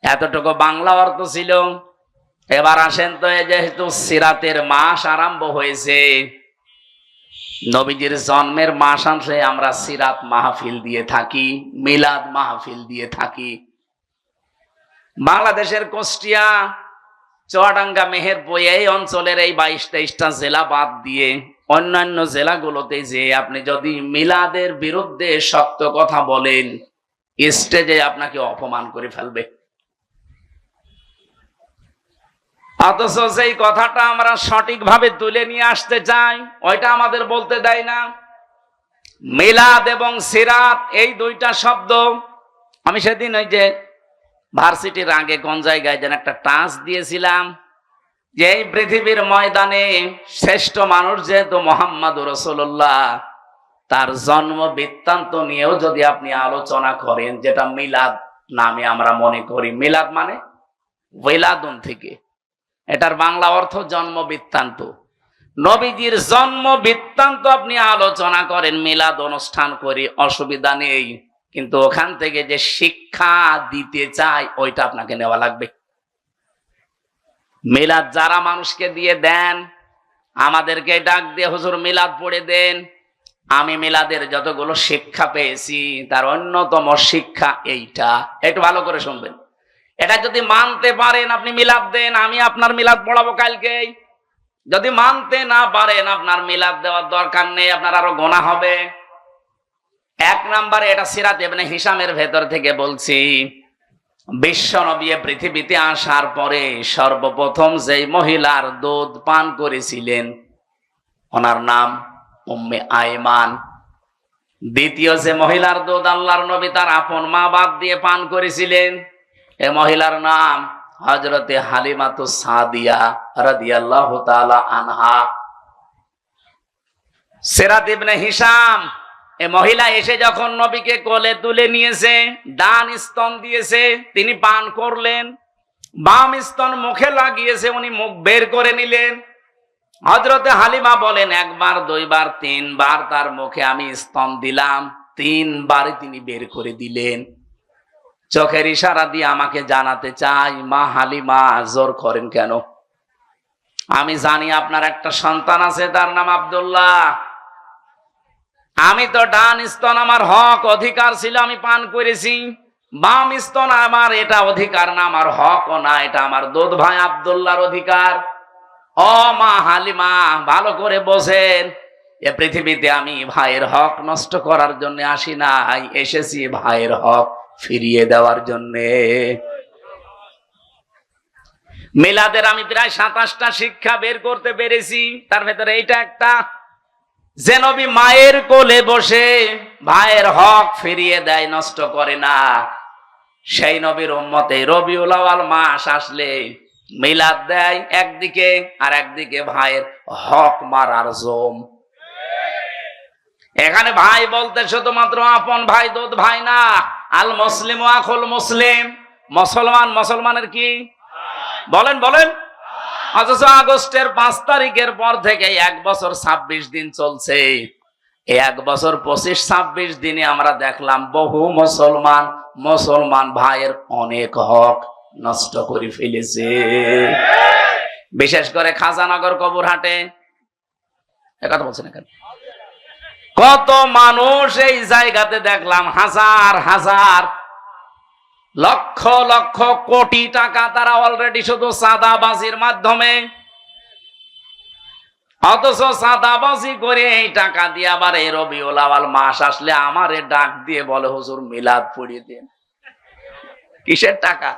এতটুকু বাংলা অর্থ ছিল। এবার আসেন তো, যেহেতু সিরাতের মাস আরম্ভ হয়েছে, নবীজির জন্মের মাস আসলে আমরা সিরাত মাহফিল দিয়ে থাকি, মিলাদ মাহফিল দিয়ে থাকি। বাংলাদেশের কুষ্টিয়া, চুয়াডাঙ্গা, মেহেরপুর এই অঞ্চলের এই 22-23টা জেলা বাদ দিয়ে অন্যান্য জেলাগুলোতে যে আপনি যদি মিলাদের বিরুদ্ধে শক্ত কথা বলেন, স্টেজে আপনাকে অপমান করে ফেলবে। অথচ যেই কথাটা আমরা সঠিকভাবে তুলে নিয়ে আসতে চাই ওইটা আমাদের বলতে দেয় না। মিলাদ এবং সিরাত এই দুইটা শব্দ, আমি সেদিন ওই যে ভার্সিটির আগে কোন জায়গায় যেন একটা টাচ দিয়েছিলাম যে এই পৃথিবীর ময়দানে শ্রেষ্ঠ মানুষ যেহেতু মুহাম্মদুর রাসূলুল্লাহ, তার জন্ম বৃত্তান্ত নিয়েও যদি আপনি আলোচনা করেন, যেটা মিলাদ নামে আমরা মনে করি, মিলাদ মানে ওয়ালাদুন থেকে, এটার বাংলা অর্থ জন্ম বৃত্তান্ত। নবীজির জন্ম বৃত্তান্ত আপনি আলোচনা করেন, মিলাদ অনুষ্ঠান করি, অসুবিধা নেই, কিন্তু ওখান থেকে যে শিক্ষা দিতে চাই ওইটা আপনাকে নেওয়া লাগবে। মিলাদ যারা মানুষকে দিয়ে দেন, আমাদেরকে ডাক দিয়ে হুজুর মিলাদ পড়ে দেন, আমি মিলাদের যতগুলো শিক্ষা পেয়েছি তার অন্যতম শিক্ষা এইটা। একটু ভালো করে শুনবেন, এটা যদি মানতে পারেন আপনি মিলাদ দেন, আমি আপনার মিলাদ পড়াবো কালকে। যদি মানতে না পারেন আপনার মিলাদ দেওয়ার দরকার নেই, আপনার আরো গুনাহ হবে। 1 নম্বরে, এটা সিরাত ইবনে হিশামের ভেতর থেকে বলছি, বিশ্ব নবী পৃথিবীতে আসার পরে সর্বপ্রথম যেই মহিলার দুধ পান করেছিলেন ওনার নাম উম্মে আইমান। দ্বিতীয় যে মহিলার দুধ আল্লাহর নবী তার আপন মা বাপ দিয়ে পান করেছিলেন, এ মহিলার নাম হযরতে হালিমাতুস সাদিয়া রাদিয়াল্লাহু তাআলা আনহা। সিরাত ইবনে হিশাম, এ মহিলা এসে যখন নবীকে কোলে তুলে নিয়েছে, ডান স্তন দিয়েছে, তিনি পান করলেন, বাম স্তন মুখে লাগিয়েছে, উনি মুখ বের করে নিলেন। হযরতে হালিমা বলেন 1 বার 2 বার 3 বার তার মুখে আমি স্তন দিলাম, 3 বারে তিনি বের করে দিলেন। চোখের ইশারা দিয়ে আমাকে জানাতে চাই, মা হালিমা জোর করেন কেন? আমি জানি আপনার একটা সন্তান আছে, তার নাম আব্দুল্লাহ। আমি তো ডান স্তন আমার হক অধিকার ছিল, আমি পান করেছি। বাম স্তন আমার এটা অধিকার না, আমার হকও না, এটা আমার দুধ ভাই আব্দুল্লাহর অধিকার। ও মা হালিমা, ভালো করে বোঝেন, এ পৃথিবীতে আমি ভাইয়ের হক নষ্ট করার জন্য আসি নাই, এসেছি ভাইয়ের হক ফিরিয়ে দেওয়ার জন্য। মিলাদের আমি প্রায় 27টা শিক্ষা বের করতে পেরেছি, তার ভেতরে এইটা একটা, যে নবী মায়ের কোলে বসে ভাইয়ের হক ফিরিয়ে দেয়, নষ্ট করে না, সেই নবীর উম্মতে রবিউল আউয়াল মাস আসলে মিলাদ দেয় একদিকে, আর একদিকে ভাইয়ের হক মারার জম। এখানে ভাই বলতে শুধুমাত্র আপন ভাই, দুধ ভাই না। আল মুসলিম আখুল মুসলিম, মুসলমান মুসলমানের কি? বলেন বলেন। অথচ আগস্টের 5 তারিখের পর থেকে 1 বছর 26 দিন চলছে। 1 বছর 25-26 দিনে আমরা দেখলাম বহু মুসলমান ভাইয়ের অনেক হক নষ্ট করে ফেলেছে। বিশেষ করে খাজানগর কবুরহাটে কথা বলছেন এখানে কত মানুষ এই জায়গাতে দেখলাম, হাজার হাজার লক্ষ লক্ষ কোটি টাকা তারা অলরেডি শুধু চাঁদাবাজির মাধ্যমে, অথচ চাঁদাবাজি করে এই টাকা দিয়ে আবার এই রবিউল আউয়াল মাস আসলে আমারে ডাক দিয়ে বলে হুজুর মিলাদ পড়িয়ে দেন। কিসের টাকা?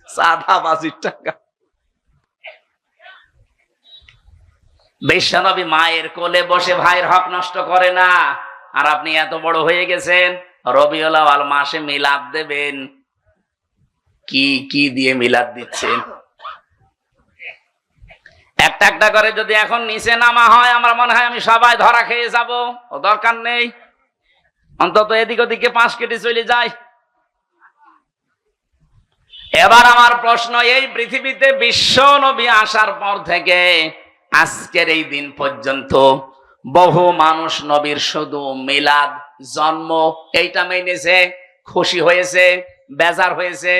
চাঁদাবাজির টাকা। বিশ্বনবী মায়ের কোলে বসে ভাইয়ের হক নষ্ট করে না, আর আপনি এত বড় হয়ে গেছেন রবিউল আউয়াল মাসে মিলাদ দেবেন। কি কি দিয়ে মিলাদ দিচ্ছেন? একটা একটা করে যদি এখন নিচে নামা হয়, আমার মনে হয় আমি সবাই ধরা খেয়ে যাব। ও দরকার নেই, অন্তত এদিক ওদিকে 5 কেটে চলে যায়। এবার আমার প্রশ্ন, এই পৃথিবীতে বিশ্ব নবী আসার পর থেকে আজকের এই দিন পর্যন্ত বহু মানুষ নবীর শুধু মিলাদ, জন্ম এইটা মেনেছে, খুশি হয়েছে, বেজার হয়েছে।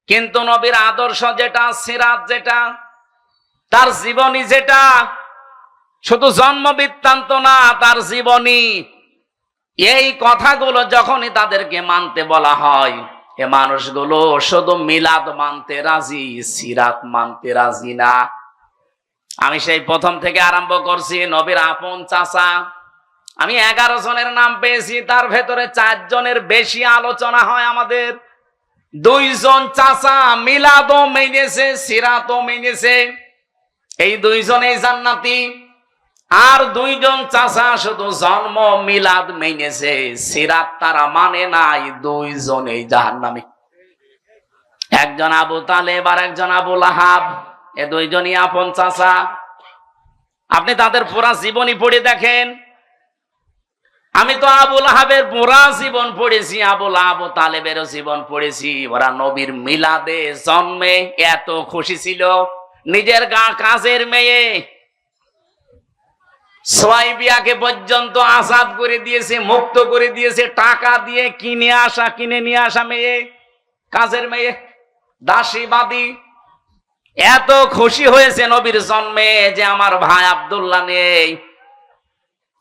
কিন্তু নবীর আদর্শ যেটা, সিরাত যেটা, তার জীবনী যেটা, শুধু জন্ম বৃত্তান্ত না, তার জীবনী, এই কথাগুলো যখনই তাদেরকে মানতে বলা হয়, এ মানুষগুলো শুধু মিলাদ মানতে রাজি, সিরাত মানতে রাজি না। আমি সেই প্রথম থেকে আরম্ভ করছি, নবীর আপন চাচা আমি 11 জনের নাম পেয়েছি, তার ভেতরে 4 জনের বেশি আলোচনা হয় আমাদের। 2 জন চাচা মিলাদও মেনেছে, সিরাতও মেনেছে, এই 2 জনেই জান্নাতি। আর 2 জন চাচা শুধু জন্ম মিলাদ মেনেছে, সিরাত তারা মানে নাই, 2 জনেই জাহান্নামী। একজন আবু তালেব আর একজন আবু লাহাব, এ 2 জনই আপন চাচা। আপনি তাদের পুরা জীবনী পড়ে দেখেন। আমি তো আবু লাহাবের পুরা জীবন পড়েছি, আবু তালেবেরও জীবন পড়েছি। ওরা নবীর মিলাদে, জন্মে এত খুশি ছিল, নিজের কাজের মেয়ে সোয়াইবিয়াকে পর্যন্ত আজাদ করে দিয়েছে, মুক্ত করে দিয়েছে, টাকা দিয়ে কিনে নিয়ে আসা মেয়ে, কাজের মেয়ে, দাসী বাদী। এত খুশি হয়েছে নবীর জন্মে যে আমার ভাই আব্দুল্লাহ নেই,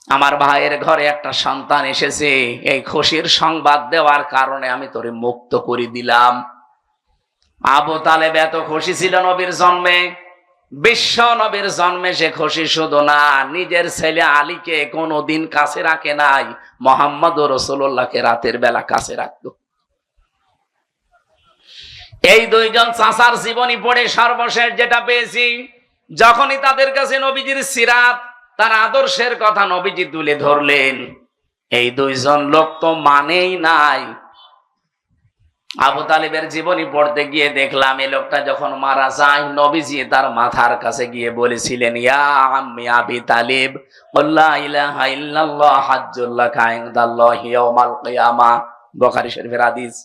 আমার ভাইয়ের ঘরে একটা সন্তান এসেছে, এই খুশির সংবাদ দেওয়ার কারণে আমি তোরে মুক্ত করে দিলাম। আবু তালেব এত খুশি ছিল নবীর জন্মে। বিশ্ব নবীর জন্মে সে খুশি শুধু না, নিজের ছেলে আলীকে কোনোদিন কাছে রাখে নাই, মুহাম্মদুর রাসূলুল্লাহকে রাতের বেলা কাছে রাখতো। এই 2 জন চাচার জীবনী পড়ে সর্বশেষ যেটা পেয়েছি, যখনই তাদের কাছে নবীজির সিরাত, তার আদর্শের কথা নবীজি তুলে ধরলেন, এই 2 জন লোক তো মানেই নাই। আবু তালেবের জীবনী পড়তে গিয়ে দেখলাম, এই লোকটা যখন মারা যায়, নবীজি তার মাথার কাছে গিয়ে বলেছিলেন, ইয়া আম্মি আবি তালিব, লা ইলাহা ইল্লাল্লাহ হাজ্জুল লাকা ইনদাল্লাহি ইয়াউমাল কিয়ামাহ, বুখারী শরীফের হাদিস।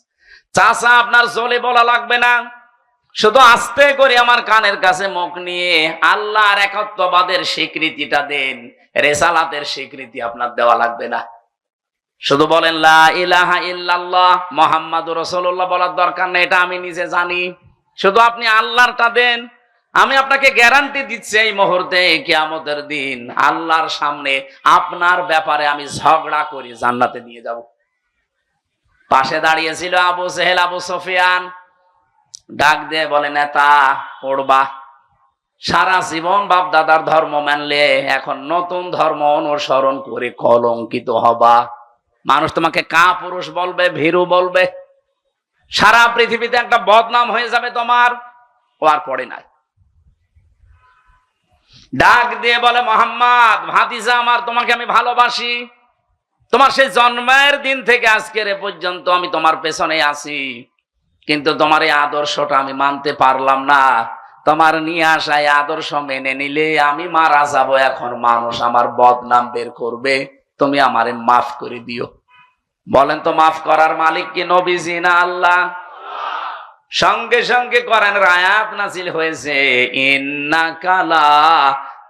চাচা আপনার জোরে বলা লাগবে না, শুধু আস্তে করে আমার কানের কাছে মুখ নিয়ে আল্লাহর একত্ববাদের স্বীকৃতিটা দেন, রিসালাতের স্বীকৃতি আপনার দেওয়া লাগবে না। শুধু বলেন লা ইলাহা ইল্লাল্লাহ মুহাম্মাদুর রাসূলুল্লাহ বলার দরকার নেই, এটা আমি নিজে জানি। শুধু আপনি আল্লাহরটা দেন। আমি আপনাকে গ্যারান্টি দিচ্ছি, এই মুহূর্তে কিয়ামতের দিন আল্লাহর সামনে আপনার ব্যাপারে আমি ঝগড়া করি জান্নাতে নিয়ে যাব। পাশে দাঁড়িয়েছিল আবু জেহেল, আবু সুফিয়ান। ডাক দিয়ে বলে, নেতা পড়বা, সারা জীবন বাপ দাদার ধর্ম মানলে এখন নতুন ধর্ম অনুসরণ করে কলঙ্কিত হবা। মানুষ তোমাকে কাপুরুষ বলবে, ভীরু বলবে, সারা পৃথিবীতে একটা বদনাম হয়ে যাবে তোমার। ও আর পড়ে নাই। ডাক দিয়ে বলে, মোহাম্মদ ভাতিজা আমার, তোমাকে আমি ভালোবাসি, তোমার সেই জন্মের দিন থেকে আজকের এ পর্যন্ত আমি তোমার পেছনে আছি, কিন্তু তোমার এই আদর্শটা আমি মানতে পারলাম না। তোমার নিয়ে আসা এই আদর্শ মেনে নিলে আমি মারা যাব, এখন মানুষ আমার বদনাম বের করবে, তুমি আমারে মাফ করে দিও। বলেন তো মাফ করার মালিক কি নবীজি না আল্লাহ? সঙ্গে সঙ্গে কোরআনের আয়াত নাযিল হয়েছে, ইন্নাকা লা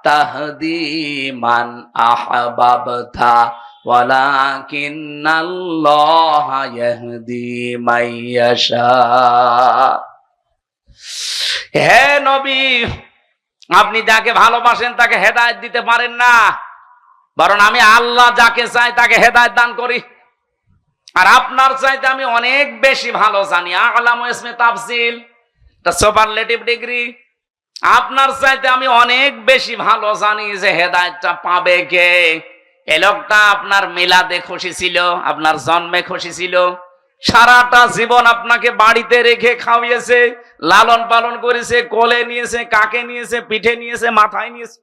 তাহদি মান আহবাবতা ওয়ালাকিন্নাল্লাহা ইয়াহদি মাইয়াশা। হে নবী, আপনি যাকে ভালোবাসেন তাকে হেদায়েত দিতে পারেন না, বরং আমি আল্লাহ যাকে চাই তাকে হেদায়েত দান করি। আর আপনার চাইতে আমি অনেক বেশি ভালো জানি। আ'লামু ইসমে তাফসিল, এটা সুপারলেটিভ ডিগ্রি। আপনার চাইতে আমি অনেক বেশি ভালো জানি যে হেদায়েতটা পাবে কে। এই লোকটা আপনার মিলাদে খুশি ছিল, আপনার জন্মে খুশি ছিল, সারাটা জীবন আপনাকে বাড়িতে রেখে খাওয়িয়েছে, লালন পালন করেছে, কোলে নিয়েছে, কাকে নিয়েছে, পিঠে নিয়েছে, মাথায় নিয়েছে,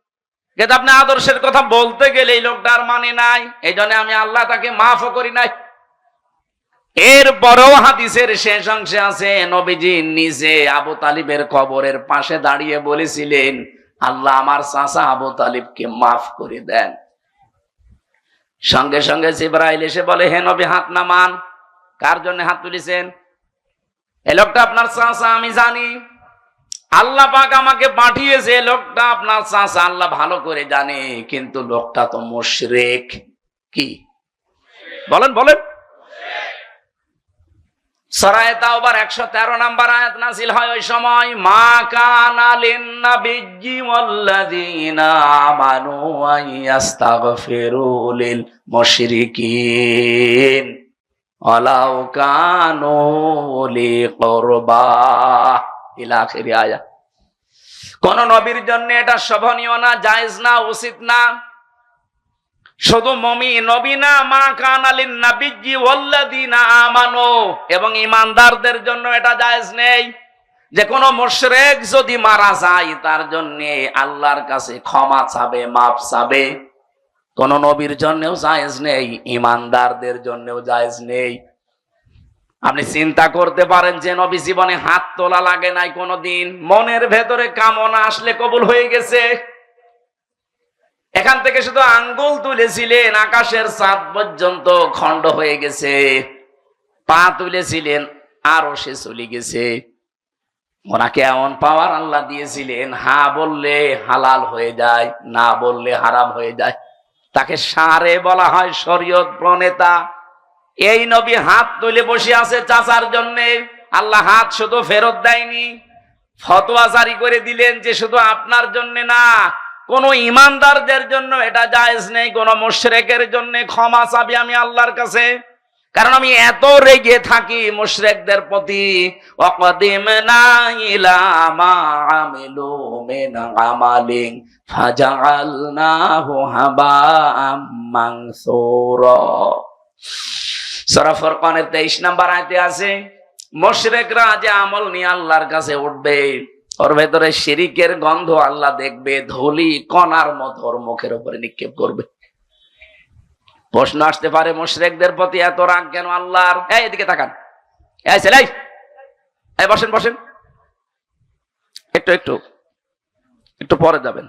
কিন্তু আপনি আদর্শের কথা বলতে গেলে এই লোকটার মানে নাই। এই জন্য আমি আল্লাহ তাকে মাফও করি নাই। এরপরেও হাদিসের শেষ অংশে আছে, নবীজি নিজে আবু তালিবের কবরের পাশে দাঁড়িয়ে বলেছিলেন, আল্লাহ আমার চাচা আবু তালিবকে মাফ করে দেন। সঙ্গে সঙ্গে জিবরাইল এসে বলে, হে নবী হাত নামান। কার জন্য হাত তুলেছেন? এই লোকটা আপনার চাচা, আমি জানি। আল্লাহ পাক আমাকে পাঠিয়েছে, লোকটা আপনার চাচা, আল্লাহ ভালো করে জানে, কিন্তু লোকটা তো মুশরিক। কি বলেন বলেন? সূরা তাওবার 113 নম্বর আয়াত নাযিল হয় ওই সময়, মা কানা লিন-নাবিয়্যি ওয়াল্লাযীনা আমানু আইয়াস্তাগফিরু লিল মুশরিকিন ওয়ালাউ কানু লি কুরবা ইলা আখির আয়াত। কোন নবীর জন্য এটা শোভনীয় না, জায়েজ না, উচিত না। শুধু নবী না, মা কানা লিন-নাবিয়্যি ওয়াল্লাযীনা আমানু, এবং ঈমানদারদের জন্য এটা জায়েজ নেই যে কোন মুশরিক যদি মারা যায় তার জন্য আল্লাহর কাছে ক্ষমা চাবে, মাফ চাবে। কোন নবীর জন্যও জায়েজ নেই, ঈমানদারদের জন্যও জায়েজ নেই। আপনি চিন্তা করতে পারেন যে নবী জীবনে হাত তোলা লাগে নাই কোনদিন, মনের ভেতরে কামনা আসলে কবুল হয়ে গেছে। এখান থেকে শুধু আঙ্গুল তুলেছিলেন, আকাশের চাঁদ পর্যন্ত খণ্ড হয়ে গেছে। পা তুলেছিলেন, আরো সে চলে গেছে। ওনাকে এমন পাওয়ার আল্লাহ দিয়েছিলেন, হা বললে হালাল হয়ে যায়, না বললে হারাম হয়ে যায়। তাকে সারে বলা হয়, শরীয়ত প্রণেতা। এই নবী হাত তুলে বসে আছে চাচার জন্য। আল্লাহ হাত শুধু ফেরত দেয়নি, ফতোয়া জারি করে দিলেন যে শুধু আপনার জন্য না, কোন ঈমানদারদের জন্য এটা জায়েজ নেই। কোন মুশরিকের জন্য ক্ষমা চাবি আমি আল্লাহর কাছে, কারণ আমি এত রেগে থাকি মুশরিকদের প্রতি। ওয়াকাদিমনা ইলা মা আমিলু মিন আমালিন ফাজআলনাহু হাবাআম মানসুরা। সূরা ফুরকানের 23 নম্বর আয়াতে আছে, মুশরিকরা যে আমল নিয়ে আল্লাহর কাছে উঠবে, ওর ভেতরে শিরিকের গন্ধ আল্লাহ দেখবে, ধুলি কণার মতো ওর মুখের উপরে নিক্ষেপ করবে। প্রশ্ন আসতে পারে, মুশরিকদের প্রতি এত রাগ কেন আল্লাহর? এদিকে তাকান, এই ছেলে, এই বসেন বসেন, একটু একটু একটু পরে যাবেন।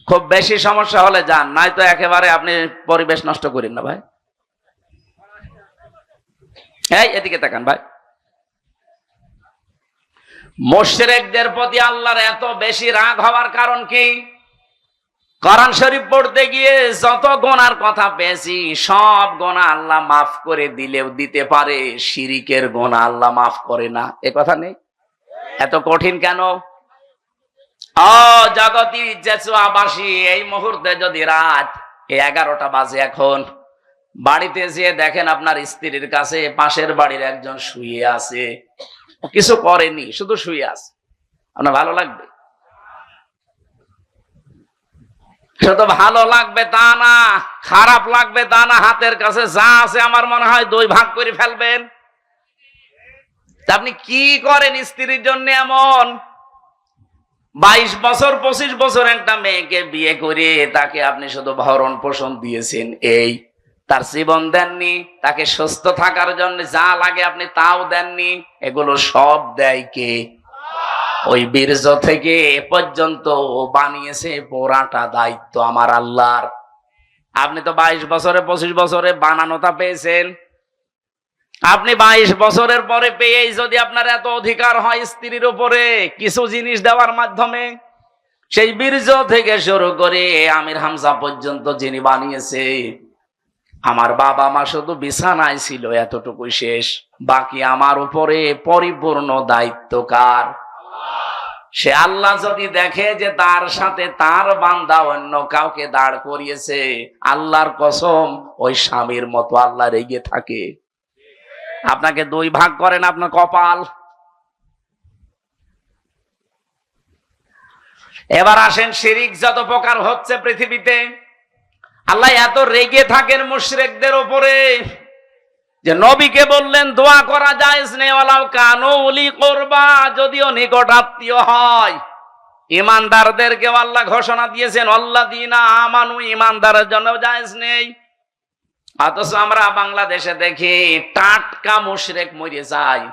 খুব বেশি সমস্যা হলে যান, নাই তো একেবারে আপনি পরিবেশ নষ্ট করেন না ভাই। এই এদিকে তাকান ভাই। মুশরিকদের প্রতি আল্লাহর এত বেশি রাগ হওয়ার কারণ কি? কোরআন শরীফ পড়তে গিয়ে যত গুনার কথা পেয়েছি, সব গুনাহ আল্লাহ মাফ করে দিলেও দিতে পারে, শিরিকের গুনাহ আল্লাহ মাফ করে না, এ কথা নেই? এত কঠিন কেন? জগতি জেসুয়াবাসী, এই মুহূর্তে যদি রাত 11টা বাজে, এখন বাড়িতে যেয়ে দেখেন আপনার স্ত্রীর কাছে পাশের বাড়ির একজন শুয়ে আছে, কিছু করেনি, শুধু শুয়ে আছে, আপনার ভালো লাগবে? শুধু ভালো লাগবে তা না, খারাপ লাগবে তা না। হাতের কাছে যা আছে আমার মনে হয় 2 ভাগ করে ফেলবেন। আপনি কি করেন স্ত্রীর জন্য এমন? 22 বছর 25 বছর একটা মেয়েকে বিয়ে করে তাকে আপনি শুধু ভরণ পোষণ দিয়েছেন, এই তার জীবন দেননি, তাকে সুস্থ থাকার জন্য যা লাগে আপনি তাও দেননি। এগুলো সব দেয় কে? ওই বীর্য থেকে এ পর্যন্ত বানিয়েছে, পুরাটা দায়িত্ব আমার আল্লাহর। আপনি তো 22 বছরে 25 বছরে বানানোটা পেয়েছেন। আপনি 22 বছরের পরে পেয়েই যদি আপনার এত অধিকার হয় স্ত্রীর উপরে কিছু জিনিস দেওয়ার মাধ্যমে, সেই বীর্য থেকে শুরু করে আমির হামজা পর্যন্ত যিনি বানিয়েছে, আমার বাবা মা শুধু বিছানায় ছিল এতটুকুই শেষ, বাকি আমার উপরে পরিপূর্ণ দায়িত্ব কার? সে আল্লাহ যদি দেখে যে তার সাথে তার বান্দা অন্য কাউকে দাঁড় করিয়েছে, আল্লাহর কসম ওই স্বামীর মতো আল্লাহ রেগে থাকে। আপনাকে 2 ভাগ করেন আপনার কপাল। এবার আসেন শিরিক যত প্রকার হচ্ছে পৃথিবীতে, আল্লাহ এত রেগে থাকেন মুশরিকদের উপরে যে নবীকে বললেন দোয়া করা জায়েজ নেই, ওয়ালাউ কানু উলি কুরবা, যদিও নিকট আত্মীয় হয়। ঈমানদারদেরকে আল্লাহ ঘোষণা দিয়েছেন আল্লাযীনা আমানু, ঈমানদারের জন্য জায়েজ নেই। অথচ আমরা বাংলাদেশে দেখি টাটকা মুশরিক মরে যায়।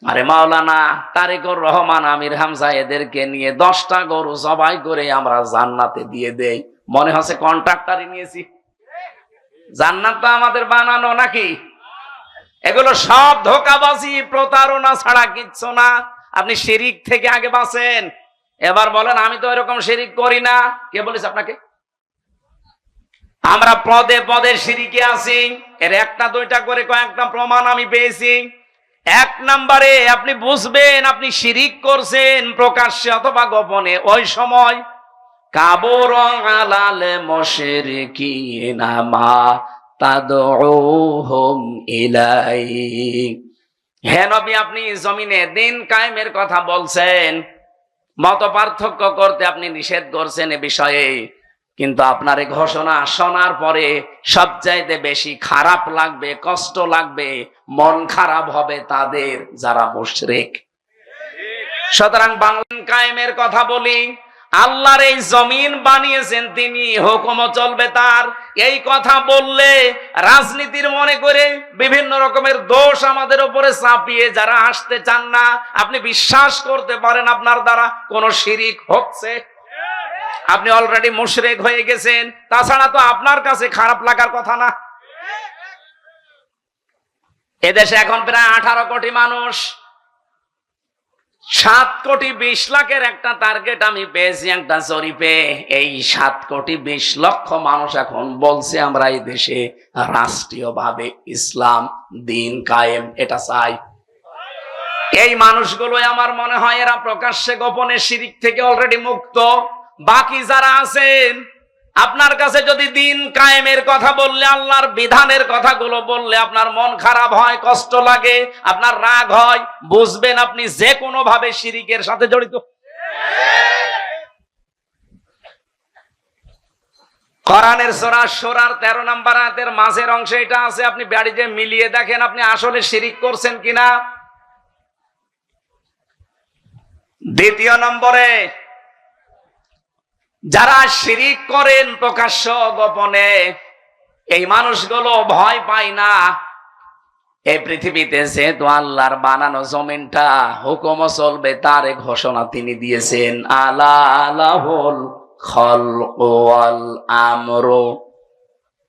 আরে মাওলানা তারেকুর রহমান, আমির হামজা এদেরকে নিয়ে 10টা গরু জবাই করে আমরা জান্নাতে দিয়ে দেই, মনে হচ্ছে কন্ট্রাক্টরই নিয়েছি। জান্নাত আমাদের বানানো নাকি? এগুলো সব ধোঁকাবাজি প্রতারণা ছাড়া কিচ্ছু না। আপনি শিরিক থেকে আগে বাঁচেন। এবার বলেন আমি তো এরকম শিরিক করি না, কে বলেছে আপনাকে? আমরা পদে পদে শিরিকে আছি। এর 1টা 2টা করে কয়েকটা প্রমাণ আমি পেয়েছি। 1 নম্বরে আপনি বুঝবেন আপনি শিরিক করছেন প্রকাশ্যে অথবা গোপনে, ওই সময় কাবুর আলাল মুশরিকিনা মা তাদউহুম ইলাইহি। হে নবী, আপনি জমিনে দিন কায়েমের কথা বলছেন, মত পার্থক্য করতে আপনি নিষেধ করছেন এ বিষয়ে, কিন্তু আপনার এই ঘোষণা শোনার পরে সবচাইতে বেশি খারাপ লাগবে, কষ্ট লাগবে, মন খারাপ হবে তাদের যারা মুশরিক। সুতরাং বাংলা কায়েমের কথা বলি, আল্লাহর এই জমিন বানিয়েছেন তিনি, হুকুমও চলবে তার। এই কথা বললে রাজনীতির মনে করে বিভিন্ন রকমের দোষ আমাদের উপরে চাপিয়ে যারা আসতে চান না, আপনি বিশ্বাস করতে পারেন আপনার দ্বারা কোন শিরিক হচ্ছে। আপনি অলরেডি মুশরিক হয়ে গেছেন, তাছাড়া তো আপনার কাছে খারাপ লাগার কথা না। এদেশে এখন প্রায় 18 কোটি মানুষ, 7 কোটি 20 লাখের একটা টার্গেট আমি পেয়েছি একটা জরিপে। এই 7 কোটি 20 লক্ষ মানুষ এখন বলছে আমরা এই দেশে রাষ্ট্রীয়ভাবে ইসলাম দিন কায়েম এটা চাই। এই মানুষগুলো আমার মনে হয় এরা প্রকাশ্যে গোপনে শিরিক থেকে অলরেডি মুক্ত। বাকি যারা আছেন, আপনার কাছে যদি দিন কায়েমের কথা বললে, আল্লাহর বিধানের কথাগুলো বললে আপনার মন খারাপ হয়, কষ্ট লাগে, আপনার রাগ হয়, বুঝবেন আপনি যে কোনো ভাবে শিরিকের সাথে জড়িত। কোরআনের সূরা সূরার 13 নম্বর আয়াতের মাঝের অংশে এটা আছে, আপনি বাড়িতে মিলিয়ে দেখেন আপনি আসলে শিরিক করছেন কিনা। 2 নম্বরে যারা শিরিক করেন প্রকাশ্য গোপনে, এই মানুষগুলো ভয় পায় না। এই পৃথিবীতে যেহেতু আল্লাহর বানানো জমিনটা হুকুম চলবে তার ঘোষণা তিনি দিয়েছেন, আলা লাহুল খালকু ওয়াল আমরু।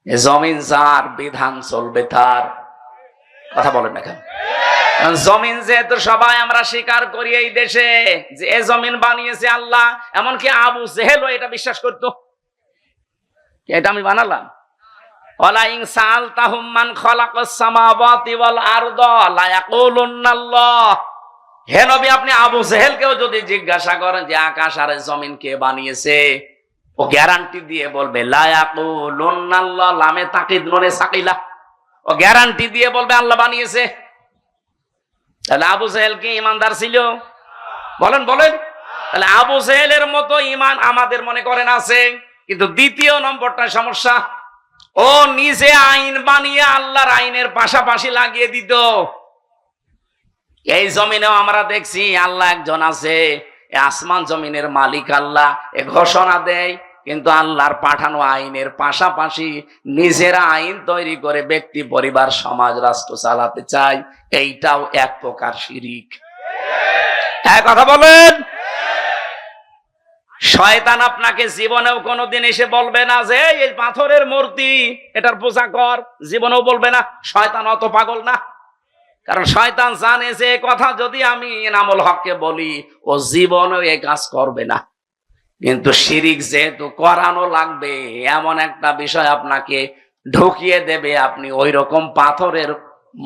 জমিন যার, বিধান চলবে তার। কথা বলেন না কেন? জমিন যেহেতু সবাই আমরা স্বীকার করি এই দেশে যে এ জমিন বানিয়েছে আল্লাহ, এমনকি আবু জেহেলও এটা বিশ্বাস করতো। এটা আমি বানালাম? ওয়ালা ইন সাআলতাহুম মান খালাকাস সামাওয়াতি ওয়াল আরদা লা ইয়াকুলুনাল্লাহ। হে নবী, আপনি আবু জেহেলকেও যদি জিজ্ঞাসা করেন যে আকাশ আর জমিন কে বানিয়েছে, ও গ্যারান্টি দিয়ে বলবে লা ইয়াকুলুনাল্লাহ, লামে তাকিদ নুনে সাকিলা, ও গ্যারান্টি দিয়ে বলবে আল্লাহ বানিয়েছে। তাহলে আবু জেহেল কি ইমানদার ছিল? বলেন বলেন। তাহলে আবু জেহেলের মতো ইমান আমাদের মনে করেন আছে, কিন্তু 2 নম্বরটা সমস্যা, ও নিজে আইন বানিয়ে আল্লাহর আইনের পাশাপাশি লাগিয়ে দিত। এই জমিনেও আমরা দেখছি আল্লাহ একজন আছে, আসমান জমিনের মালিক আল্লাহ, এ ঘোষণা দেয়, কিন্তু আল্লাহর পাঠানো আইনের পাশাপাশি নিজেরা আইন তৈরি করে ব্যক্তি, পরিবার, সমাজ, রাষ্ট্র চালাতে চায়। এইটাও এক প্রকার শিরিক। হ্যাঁ, কথা বলেন। শয়তান আপনাকে জীবনেও কোনোদিন এসে বলবে না যে এই পাথরের মূর্তি এটার পূজা কর, জীবনেও বলবে না। শয়তান অত পাগল না, কারণ শয়তান জানে যে কথা যদি আমি এনামুল হককে বলি ও জীবনেও এই কাজ করবে না। কিন্তু শিরিক যেহেতু করানো লাগবে, এমন একটা বিষয় আপনাকে ঢুকিয়ে দেবে, আপনি ওই রকম পাথরের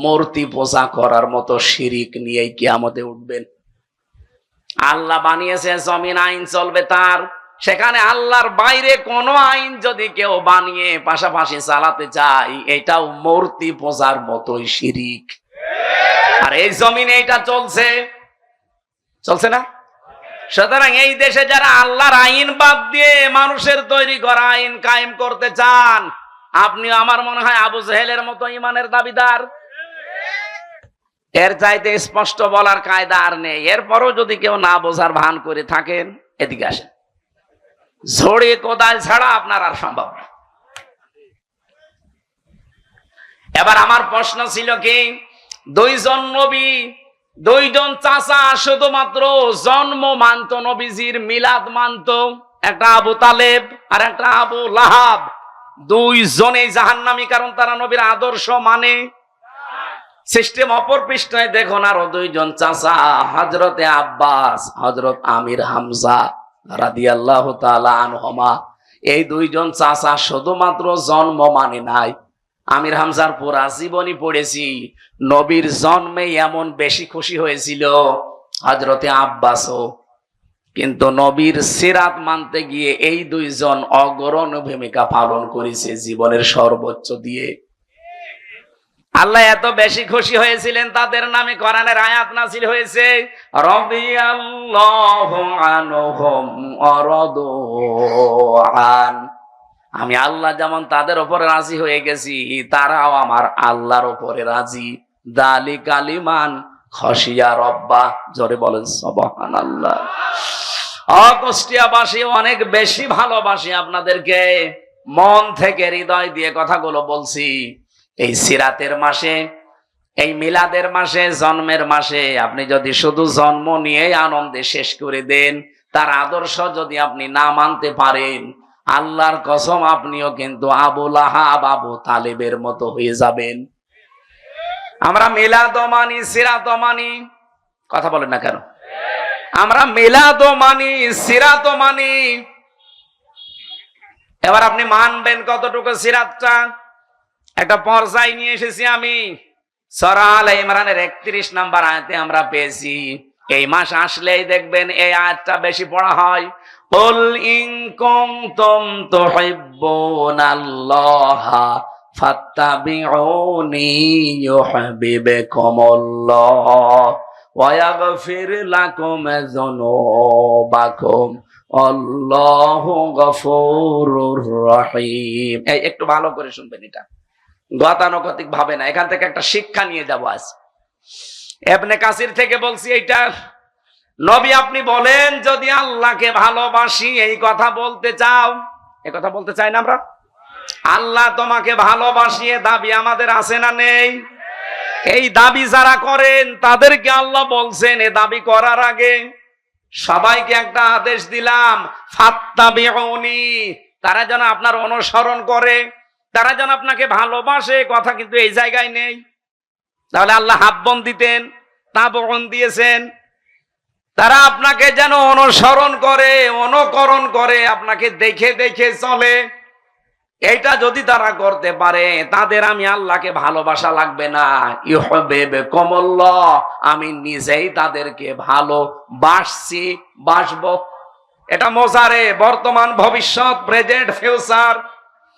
মূর্তি পূজা করার মতো শিরিক নিয়েই কিয়ামতে উঠবেন। আল্লাহ বানিয়েছে জমিন, আইন চলবে তার, সেখানে আল্লাহর বাইরে কোন আইন যদি কেউ বানিয়ে পাশাপাশি চালাতে চায়, এটাও মূর্তি পূজার মতোই শিরিক। আর এই জমিনে এটা চলছে না? সুতরাং এই দেশে যারা আল্লাহর আইন বাদ দিয়ে মানুষের তৈরি করা আইন কায়েম করতে চান, আপনি আমার মনে হয় আবু জেহেলের মতো ইমানের দাবিদার। এর চাইতে স্পষ্ট বলার কায়দা আর নেই। এরপরও যদি কেউ না বোঝার ভান করে থাকেন, এদিকে আসেন। ঝড়ে কোদাল ছাড়া আপনার আর সম্ভব না। এবার আমার প্রশ্ন ছিল কি, দুইজন নবী, দুইজন চাচা শুধুমাত্র জন্ম মানত, নবীজির মিলাদ মানত, একটা আবু তালেব আর একটা আবু লাহাব। দুইজনেই জাহান্নামী, কারণ তারা নবীর আদর্শ মানে। সিস্টেম অপর পৃষ্ঠায় দেখুন, আরো দুইজন চাচা, হযরতে আব্বাস, হযরত আমির হামজা রাদিয়াল্লাহু তাআলা আনহুমা। এই দুইজন চাচা শুধুমাত্র জন্ম মানে নাই, আমির হামজার পুরা জীবনী পড়েছি, নবীর জন্মে এমন বেশি খুশি হয়েছিল হযরতে আব্বাসও। কিন্তু নবীর সিরাত মানতে গিয়ে এই দুইজন অগ্রণী ভূমিকা পালন করেছে জীবনের সর্বোচ্চ দিয়ে। আল্লাহ এত বেশি খুশি হয়েছিলেন, তাদের নামে কোরআনের আয়াত নাযিল হয়েছে, রাদিয়াল্লাহু আনহুম ওয়া রাদু আন। আমি আল্লাহ যেমন তাদের উপরে রাজি হয়ে গেছি, তারাও আমার আল্লাহর উপরে রাজি। যালিকা লিমান খাশিয়া রাব্বা। জোরে বলেন সুবহানাল্লাহ। কুষ্টিয়াবাসী অনেক বেশি ভালোবাসি আপনাদেরকে, মন থেকে হৃদয় দিয়ে কথাগুলো বলছি। এই সিরাতের মাসে, এই মিলাদের মাসে, জন্মের মাসে আপনি যদি শুধু জন্ম নিয়ে আনন্দে শেষ করে দেন, তার আদর্শ যদি আপনি না মানতে পারেন, আল্লাহর কসম আপনিও কিন্তু আবু লাহাব, আবু তালেবের মতো হয়ে যাবেন। আমরা মিলাদ মানি, সিরাত মানি, কথা বলেন না কেন? আমরা মিলাদ মানি, সিরাত মানি। এবার আপনি মানবেন কতটুকু সিরাতটা? একটা পর্যায়ে নিয়ে এসেছি আমি, সূরা আলে ইমরানের 31 নম্বর আয়াতে আমরা পেয়েছি। এই মাস আসলেই দেখবেন এই আয়াতটা বেশি পড়া হয়। কুল ইন কুনতুম তুহিব্বুনাল্লাহা ফাত্তাবিউনি ইউহিব্বুকুমুল্লাহ ওয়া ইয়াগফির লাকুম যুনুবাকুম আল্লাহু গফুরুর রহিম। এই একটু ভালো করে শুনবেন, এটা গতানুগতিক ভাবে না, এখান থেকে একটা শিক্ষা নিয়ে যাব আজ। ইবনে কাসির থেকে বলছি এইটা। নবী আপনি বলেন, যদি আল্লাহকে ভালোবাসি, এই কথা বলতে চাও, এই কথা বলতে চাই না আমরা? আল্লাহ তোমাকে ভালোবাসি, এ দাবি আমাদের আছে না নেই? এই দাবি যারা করেন তাদেরকে আল্লাহ বলছেন, এ দাবি করার আগে সবাইকে একটা আদেশ দিলাম, ফাত্তাবিউনি, তারা যেন আপনার অনুসরণ করে, তারা যেন আপনাকে ভালোবাসে। কথা কিন্তু এই জায়গায় নেই। তাহলে আল্লাহ হাব্বন দিতেন, তাবউন দিয়েছেন। তারা আপনাকে যেন অনুসরণ করে, অনুকরণ করে, আপনাকে দেখে দেখে চলে। এইটা যদি তারা করতে পারে, তাদের আমি আল্লাহকে ভালোবাসা লাগবে না, ইউহিব্বুকুমুল্লাহ, আমি নিজেই তাদেরকে ভালোবাসছি, বাসবো। এটা মোজারে, বর্তমান, ভবিষ্যৎ, প্রেজেন্ট, ফিউচার।